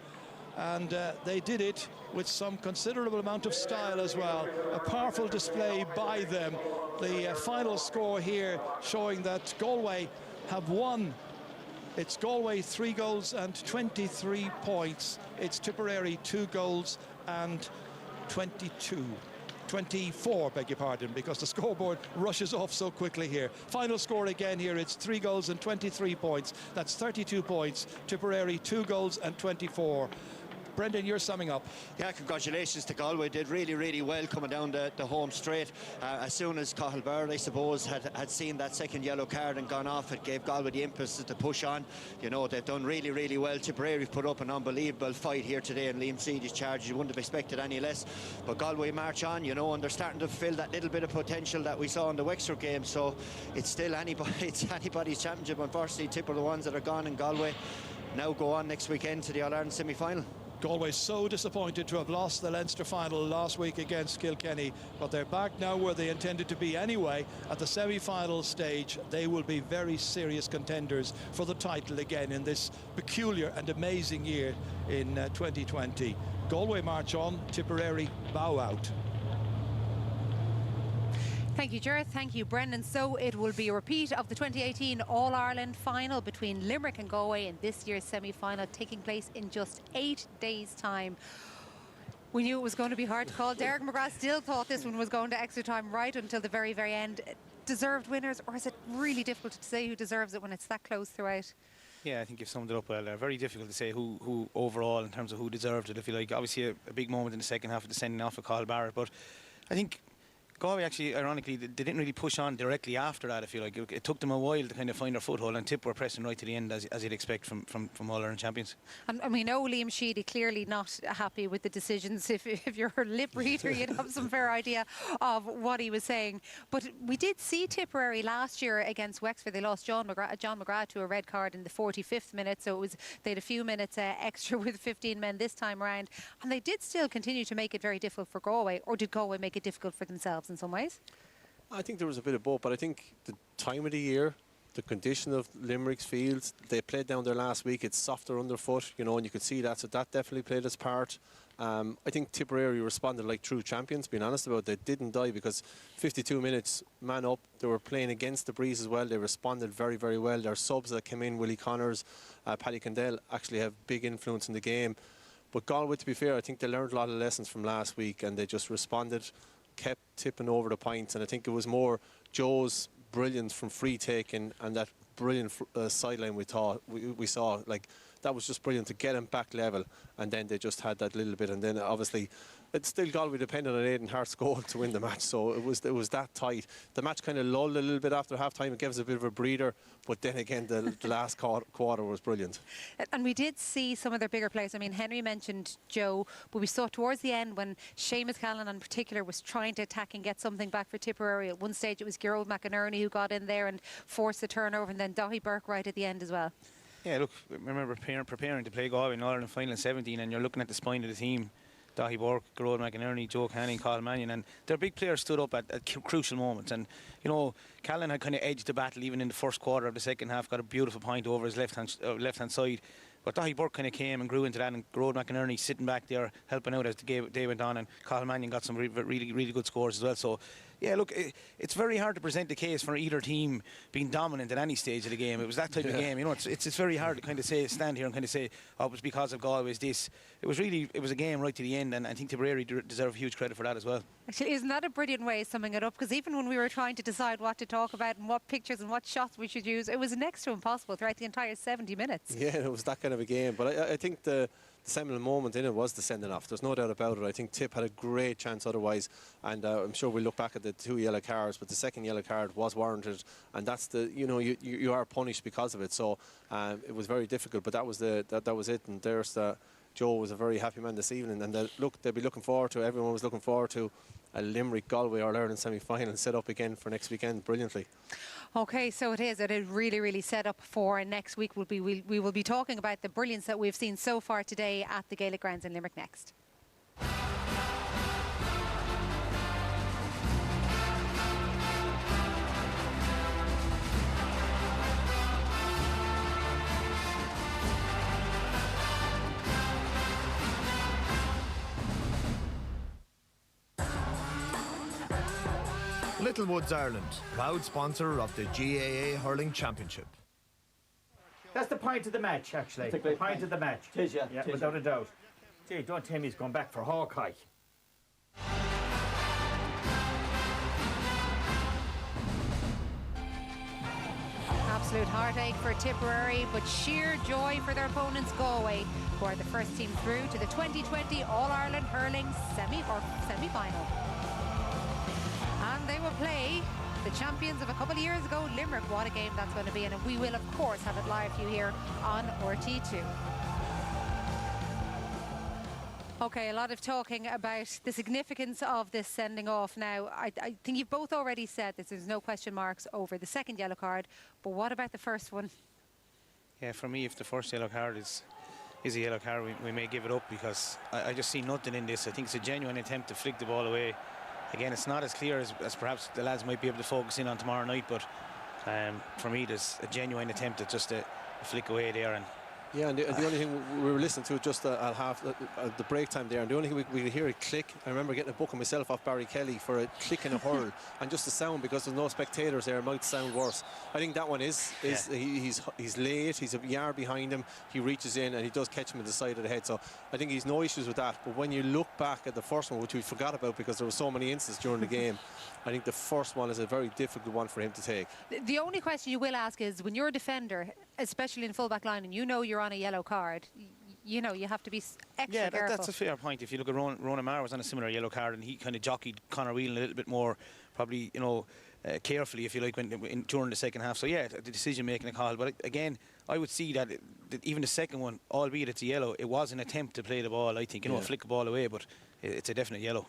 And they did it with some considerable amount of style as well. A powerful display by them. The final score here showing that Galway have won. It's Galway 3 goals and 23 points. It's Tipperary 2 goals and 24, beg your pardon, because the scoreboard rushes off so quickly here. Final score again here, it's 3 goals and 23 points. That's 32 points. Tipperary 2 goals and 24. Brendan, you're summing up. Yeah, congratulations to Galway. Did really, really well coming down the home straight. As soon as Cathal Bird, I suppose, had seen that second yellow card and gone off, it gave Galway the impetus to push on. You know, they've done really, really well. Tipperary put up an unbelievable fight here today in Liam Seedy's charge. You wouldn't have expected any less. But Galway march on, you know, and they're starting to fill that little bit of potential that we saw in the Wexford game. So it's still anybody's championship. Unfortunately, Tip are the ones that are gone, and Galway now go on next weekend to the All-Ireland semi-final. Galway so disappointed to have lost the Leinster final last week against Kilkenny, but they're back now where they intended to be anyway. At the semi-final stage, they will be very serious contenders for the title again in this peculiar and amazing year in 2020. Galway march on, Tipperary bow out. Thank you, Jareth. Thank you, Brendan. So it will be a repeat of the 2018 All-Ireland final between Limerick and Galway in this year's semi-final, taking place in just 8 days' time. We knew it was going to be hard to call. Derek McGrath still thought this one was going to extra time right until the very, very end. Deserved winners, or is it really difficult to say who deserves it when it's that close throughout? Yeah, I think you've summed it up well there. Very difficult to say who overall, in terms of who deserved it, if you like. Obviously, a big moment in the second half of the sending off of Cathal Barrett, but I think Galway actually, ironically, they didn't really push on directly after that, I feel like. It took them a while to kind of find their foothold, and Tip were pressing right to the end, as you'd expect from All-Ireland champions. And we know Liam Sheedy clearly not happy with the decisions. If you're a lip reader, you'd have some fair idea of what he was saying. But we did see Tipperary last year against Wexford. They lost John McGrath to a red card in the 45th minute, so they had a few minutes extra with 15 men this time around. And they did still continue to make it very difficult for Galway, or did Galway make it difficult for themselves in some ways? I think there was a bit of both, but I think the time of the year, the condition of Limerick's fields, they played down there last week, it's softer underfoot, you know, and you could see that, so that definitely played its part. I think Tipperary responded like true champions, being honest about it. They didn't die, because 52 minutes, man up, they were playing against the breeze as well. They responded very, very well. Their subs that came in, Willie Connors, Paddy Condell, actually have big influence in the game. But Galway, to be fair, I think they learned a lot of lessons from last week, and they just responded, kept tipping over the points, and I think it was more Joe's brilliance from free taking and that brilliant sideline we saw, like that was just brilliant to get him back level, and then they just had that little bit, and then obviously it's still Galway dependent on Aidan Hart's goal to win the match, so it was that tight. The match kind of lulled a little bit after half time. It gave us a bit of a breather, but then again the last quarter was brilliant. And we did see some of their bigger players. I mean, Henry mentioned Joe, but we saw towards the end when Seamus Callan in particular was trying to attack and get something back for Tipperary. At one stage it was Gerald McInerney who got in there and forced the turnover, and then Daithí Burke right at the end as well. Yeah, look, I remember preparing to play Galway in All-Ireland final in 17, and you're looking at the spine of the team. Daithí Burke, Gerard McInerney, Joe Canning, Cathal Mannion, and their big players stood up at crucial moments. And, you know, Callan had kind of edged the battle even in the first quarter of the second half, got a beautiful point over his left-hand side. But Daithí Burke kind of came and grew into that, and Gerard McInerney sitting back there helping out as the day went on, and Cathal Mannion got some really, really good scores as well. So, yeah, look, it's very hard to present the case for either team being dominant at any stage of the game. It was that type of game, you know. It's very hard to kind of stand here and kind of say, oh, it was because of Galway's this. It was a game right to the end, and I think Tipperary deserve huge credit for that as well. Actually, isn't that a brilliant way of summing it up? Because even when we were trying to decide what to talk about and what pictures and what shots we should use, it was next to impossible throughout the entire 70 minutes. Yeah, it was that kind of a game. But I think the seminal moment in it was the sending off. There's no doubt about it. I think Tip had a great chance otherwise, and I'm sure we'll look back at the 2 yellow cards, but the second yellow card was warranted, and that's the, you know, you are punished because of it. So it was very difficult, but that was it. And there's Joe was a very happy man this evening, and they'll be looking forward to, everyone was looking forward to a Limerick Galway All-Ireland semi-final set up again for next weekend brilliantly. Okay, so it is really, really set up for next week. We will be talking about the brilliance that we've seen so far today at the Gaelic grounds in Limerick next. Littlewoods Ireland, proud sponsor of the GAA Hurling Championship. That's the point of the match, actually. The point of the match. Tis, yeah. Yeah, without a doubt. Gee, don't tell me he's gone back for Hawkeye. Absolute heartache for Tipperary, but sheer joy for their opponents Galway, who are the first team through to the 2020 All-Ireland Hurling semi-final. And they will play the champions of a couple of years ago, Limerick. What a game that's going to be, and we will of course have it live for you here on RT2. Okay, a lot of talking about the significance of this sending off now. I think you've both already said this. There's no question marks over the second yellow card, but what about the first one? Yeah, for me, if the first yellow card is a yellow card, we may give it up, because I just see nothing in this. I think it's a genuine attempt to flick the ball away. Again, it's not as clear as perhaps the lads might be able to focus in on tomorrow night, but for me, there's a genuine attempt at just a flick away there. And yeah, and the only thing we were listening to just at half the break time there, and the only thing we could hear it click. I remember getting a book of myself off Barry Kelly for a click and a hurl, and just the sound, because there's no spectators there, it might sound worse. I think that one is he's late, he's a yard behind him, he reaches in and he does catch him in the side of the head. So I think he's no issues with that. But when you look back at the first one, which we forgot about because there were so many incidents during the game, I think the first one is a very difficult one for him to take. The only question you will ask is, when you're a defender, especially in full-back line, and you know you're on a yellow card, you know you have to be extra careful. That's a fair point. If you look at Ronan Maher was on a similar yellow card, and he kind of jockeyed Conor Whelan a little bit more, probably, you know, carefully, if you like, during the second half. So yeah, the decision making a call. But again, I would see that even the second one, albeit it's a yellow, it was an attempt to play the ball. I think, you know, flick the ball away, but it's a definite yellow.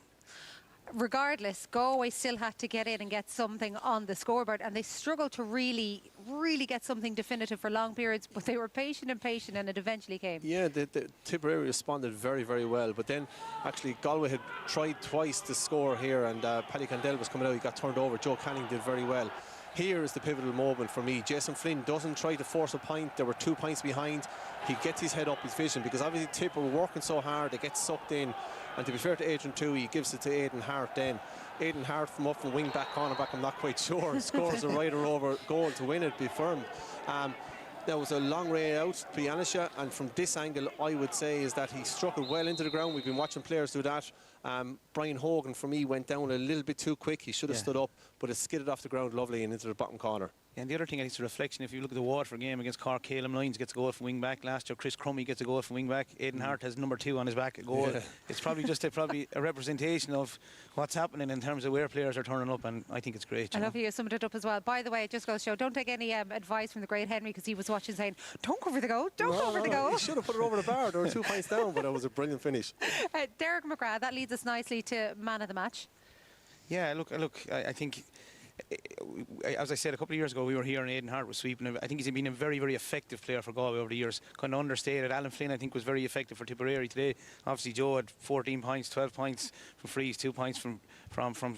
Regardless, Galway still had to get in and get something on the scoreboard, and they struggled to really get something definitive for long periods, but they were patient, and it eventually came. Yeah, the Tipperary responded very, very well, but then actually Galway had tried twice to score here, and Paddy Condell was coming out, he got turned over. Joe Canning did very well. Here is the pivotal moment for me. Jason Flynn doesn't try to force a point. There were 2 points behind. He gets his head up his vision, because obviously Tipper were working so hard, they get sucked in. And to be fair to Adrian too, he gives it to Aidan Hart then. Aidan Hart from up from wing back, corner back, I'm not quite sure, scores a rider over goal to win it, be firm. There was a long way out, to be honest, and from this angle, I would say is that he struck it well into the ground. We've been watching players do that. Brian Hogan, for me, went down a little bit too quick. He should have stood up, but it skidded off the ground lovely and into the bottom corner. And the other thing, I think, is a reflection. If you look at the Waterford game against Cork, Caleb Lyons gets a goal from wing back last year. Chris Crummy gets a goal from wing back. Aidan Hart has number 2 on his back, a goal. Yeah. It's probably just a representation of what's happening in terms of where players are turning up, and I think it's great. I love you summed it up as well. By the way, it just goes to show, don't take any advice from the great Henry, because he was watching saying, don't go for the goal, don't go for the goal. He should have put it over the bar. There were 2 points down, but it was a brilliant finish. Derek McGrath, that leads us nicely to man of the match. Yeah, look, I think, as I said, a couple of years ago we were here and Aidan Hart was sweeping. I think he's been a very, very effective player for Galway over the years. Kind of understated. Alan Flynn, I think, was very effective for Tipperary today. Obviously Joe had 14 points, 12 points from frees, 2 points from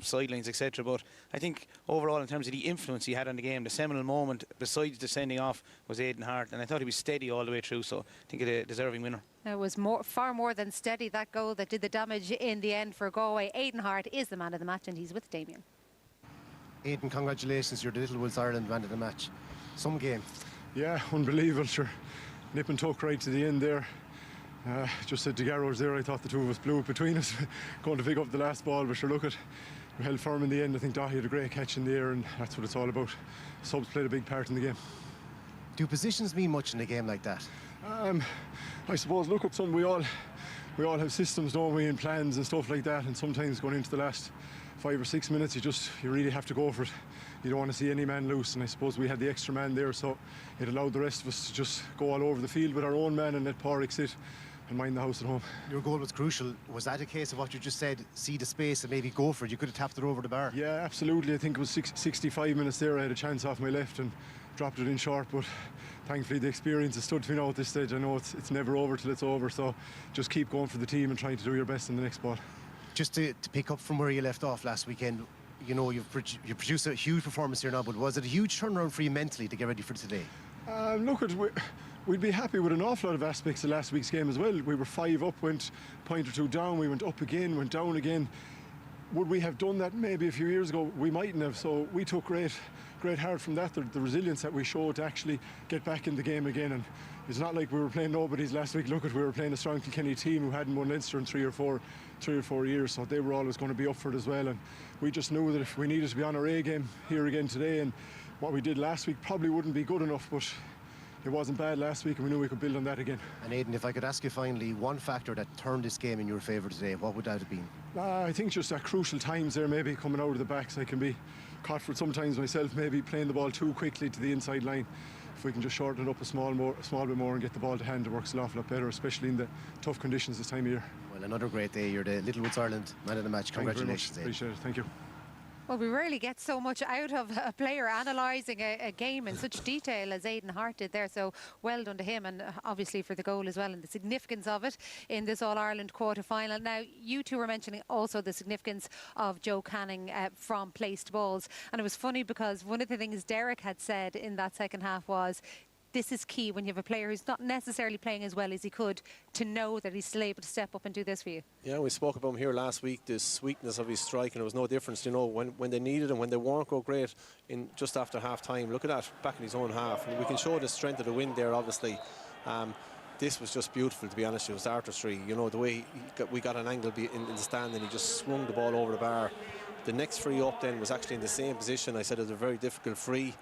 sidelines, etc. But I think overall, in terms of the influence he had on the game, the seminal moment besides the sending off was Aidan Hart, and I thought he was steady all the way through, so I think a deserving winner. It was far more than steady, that goal that did the damage in the end for Galway. Aidan Hart is the man of the match, and he's with Damien. Aidan, congratulations, you're the Littlewoods Ireland man of the match. Some game. Yeah, unbelievable, sure. Nip and tuck right to the end there. Just said to Garrows there, I thought the two of us blew it between us, going to pick up the last ball, but sure, look at, we held firm in the end. I think Dahi had a great catch in the air, and that's what it's all about. Subs played a big part in the game. Do positions mean much in a game like that? I suppose, look at some, we all have systems, don't we, and plans and stuff like that, and sometimes going into the last 5 or 6 minutes, you really have to go for it. You don't want to see any man loose, and I suppose we had the extra man there, so it allowed the rest of us to just go all over the field with our own man and let Pádraig sit and mind the house at home. Your goal was crucial. Was that a case of what you just said, see the space and maybe go for it? You could have tapped it over the bar. Yeah, absolutely. I think it was 65 minutes there. I had a chance off my left and dropped it in short, but thankfully the experience has stood to me now at this stage. I know it's never over till it's over, so just keep going for the team and trying to do your best in the next ball. Just to pick up from where you left off last weekend, you know, you produced a huge performance here now, but was it a huge turnaround for you mentally to get ready for today? Look, we'd be happy with an awful lot of aspects of last week's game as well. We were 5 up, went a point or 2 down, we went up again, went down again. would we have done that maybe a few years ago? We mightn't have. So we took great heart from that, the resilience that we showed to actually get back in the game again. And it's not like we were playing nobodies last week. Look, we were playing a strong Kilkenny team who hadn't won Leinster in three or four years, so they were always going to be up for it as well. And we just knew that if we needed to be on our A game here again today, and what we did last week probably wouldn't be good enough, but it wasn't bad last week, and we knew we could build on that again. And Aidan, if I could ask you finally, one factor that turned this game in your favour today, what would that have been? I think just at crucial times there, maybe coming out of the backs. I can be caught for sometimes myself, maybe playing the ball too quickly to the inside line. If we can just shorten it up a small bit more and get the ball to hand, it works an awful lot better, especially in the tough conditions this time of year. Well, another great day. You're the Littlewoods Ireland man of the match. Congratulations. Appreciate it. Thank you. Well, we rarely get so much out of a player analysing a game in such detail as Aidan Hart did there, so well done to him, and obviously for the goal as well and the significance of it in this All-Ireland quarter-final. Now, you two were mentioning also the significance of Joe Canning from placed balls, and it was funny because one of the things Derek had said in that second half was, this is key when you have a player who's not necessarily playing as well as he could, to know that he's still able to step up and do this for you. Yeah, we spoke about him here last week, the sweetness of his strike, and it was no difference, you know, when they needed him, when they weren't go great in just after half time. Look at that, back in his own half. And we can show the strength of the wind there, obviously. This was just beautiful, to be honest. It was artistry, you know, the way we got an angle in the stand, and he just swung the ball over the bar. The next free up then was actually in the same position. I said it was a very difficult free.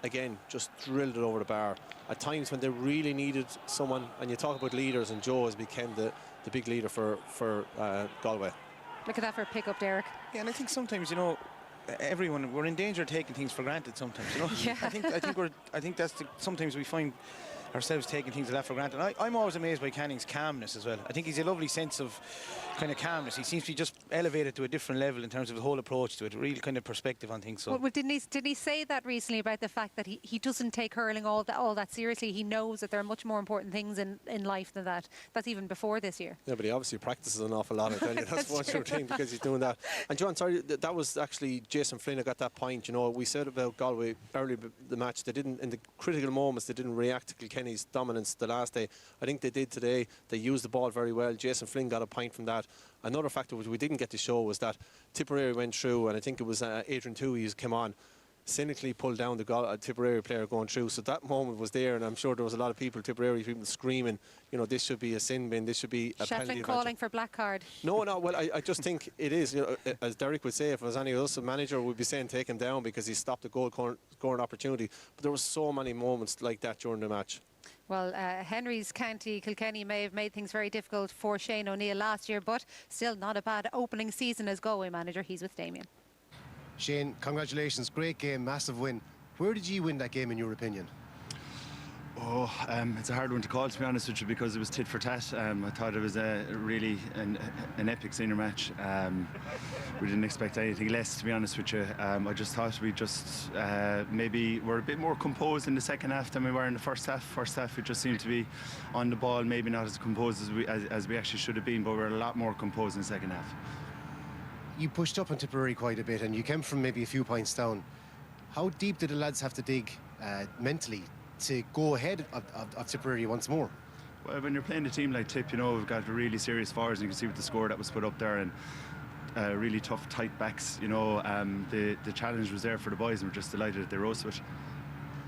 Again, just drilled it over the bar. At times when they really needed someone, and you talk about leaders, and Joe has become the big leader for Galway. Look at that for a pick-up, Derek. Yeah, and I think sometimes, you know, we're in danger of taking things for granted sometimes, you know. Yeah. I think that's sometimes we find ourselves taking things for granted. I'm always amazed by Canning's calmness as well. I think he's a lovely sense of kind of calmness. He seems to be just elevated to a different level in terms of the whole approach to it, a real kind of perspective on things. So. Well, didn't he say that recently about the fact that he doesn't take hurling all that seriously? He knows that there are much more important things in life than that. That's even before this year. Yeah, but he obviously practices an awful lot, I tell you. That's one sure thing, because he's doing that. And John, sorry, that was actually Jason Flynn who got that point. You know, we said about Galway early the match, they didn't, in the critical moments, they didn't react to Kilkenny's dominance the last day. I think they did today. They used the ball very well. Jason Flynn got a point from that. Another factor which we didn't get to show was that Tipperary went through, and I think it was Adrian Toohey came on, cynically pulled down the Tipperary player going through. So that moment was there, and I'm sure there was a lot of Tipperary people screaming, you know, this should be a sin bin, this should be a penalty. Shefflin calling for black card. No, well, I just think it is. You know, as Derek would say, if it was any of us, a manager would be saying take him down because he stopped the goal scoring opportunity. But there were so many moments like that during the match. Well, Henry's County Kilkenny may have made things very difficult for Shane O'Neill last year, but still not a bad opening season as Galway manager. He's with Damien. Shane, congratulations. Great game, massive win. Where did you win that game in your opinion? Oh, it's a hard one to call, to be honest with you, because it was tit for tat. I thought it was really an epic senior match. We didn't expect anything less, to be honest with you. I just thought we just maybe were a bit more composed in the second half than we were in the first half. First half, we just seemed to be on the ball, maybe not as composed as we actually should have been, but we were a lot more composed in the second half. You pushed up on Tipperary quite a bit, and you came from maybe a few points down. How deep did the lads have to dig mentally to go ahead of Tipperary once more? Well, when you're playing a team like Tip, you know, we've got really serious forwards, and you can see with the score that was put up there, and really tough, tight backs. You know, the challenge was there for the boys, and we're just delighted that they rose to it.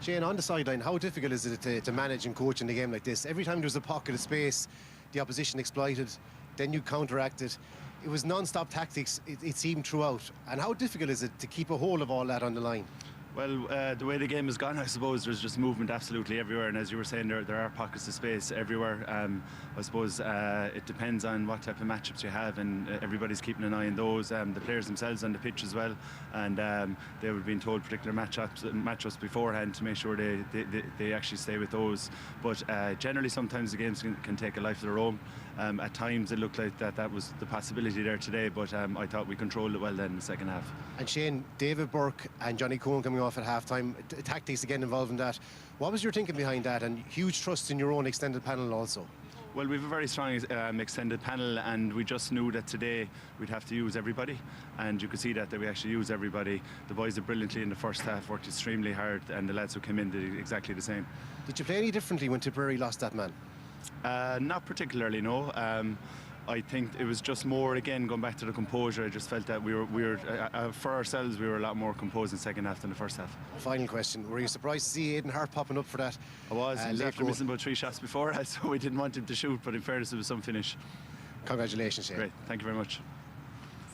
Shane, on the sideline, how difficult is it to manage and coach in a game like this? Every time there's a pocket of space, the opposition exploited, then you counteracted. It was non-stop tactics, it seemed, throughout. And how difficult is it to keep a hold of all that on the line? Well, the way the game has gone, I suppose there's just movement absolutely everywhere, and as you were saying, there are pockets of space everywhere. I suppose it depends on what type of matchups you have, and everybody's keeping an eye on those. The players themselves on the pitch as well, and they would have been told particular matchups beforehand to make sure they actually stay with those. But generally, sometimes the games can take a life of their own. At times, it looked like that was the possibility there today, but I thought we controlled it well then in the second half. And Shane, David Burke and Johnny Cohen coming off at half-time, tactics again involved in that. What was your thinking behind that, and huge trust in your own extended panel also? Well, we have a very strong extended panel, and we just knew that today we'd have to use everybody, and you could see that we actually use everybody. The boys did brilliantly in the first half, worked extremely hard, and the lads who came in did exactly the same. Did you play any differently when Tipperary lost that man? Not particularly, no. I think it was just more, again, going back to the composure. I just felt that we were for ourselves, we were a lot more composed in the second half than the first half. Final question. Were you surprised to see Aidan Hart popping up for that? I was. He was late after goal? missing about 3 shots before, so we didn't want him to shoot, but in fairness, it was some finish. Congratulations, Shane. Great. Thank you very much.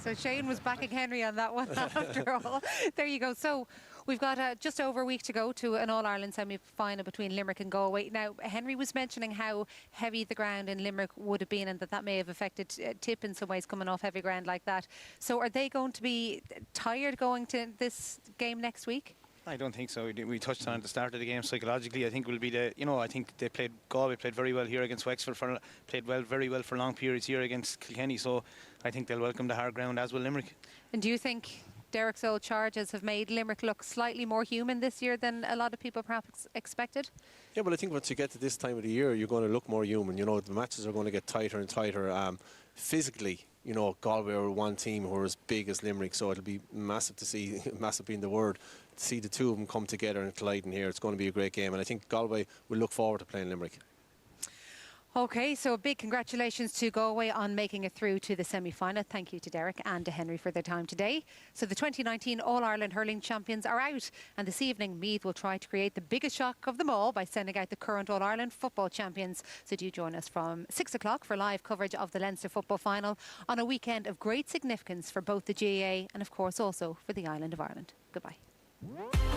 So Shane was backing Henry on that one after all. There you go. So we've got just over a week to go to an All-Ireland semi-final between Limerick and Galway. Now, Henry was mentioning how heavy the ground in Limerick would have been and that may have affected Tip in some ways, coming off heavy ground like that. So are they going to be tired going to this game next week? I don't think so. We touched on at the start of the game. Psychologically, I think will be I think Galway played very well here against Wexford, played very well for long periods here against Kilkenny. So I think they'll welcome the hard ground, as will Limerick. And do you think Derek's old charges have made Limerick look slightly more human this year than a lot of people perhaps expected? Yeah, well, I think once you get to this time of the year, you're going to look more human. You know, the matches are going to get tighter and tighter. Physically, you know, Galway are one team who are as big as Limerick, so it'll be massive to see, massive being the word, to see the two of them come together and collide in here. It's going to be a great game, and I think Galway will look forward to playing Limerick. OK, so a big congratulations to Galway on making it through to the semi-final. Thank you to Derek and to Henry for their time today. So the 2019 All-Ireland Hurling Champions are out, and this evening Meath will try to create the biggest shock of them all by sending out the current All-Ireland Football Champions. So do join us from 6 o'clock for live coverage of the Leinster Football Final on a weekend of great significance for both the GAA and of course also for the island of Ireland. Goodbye.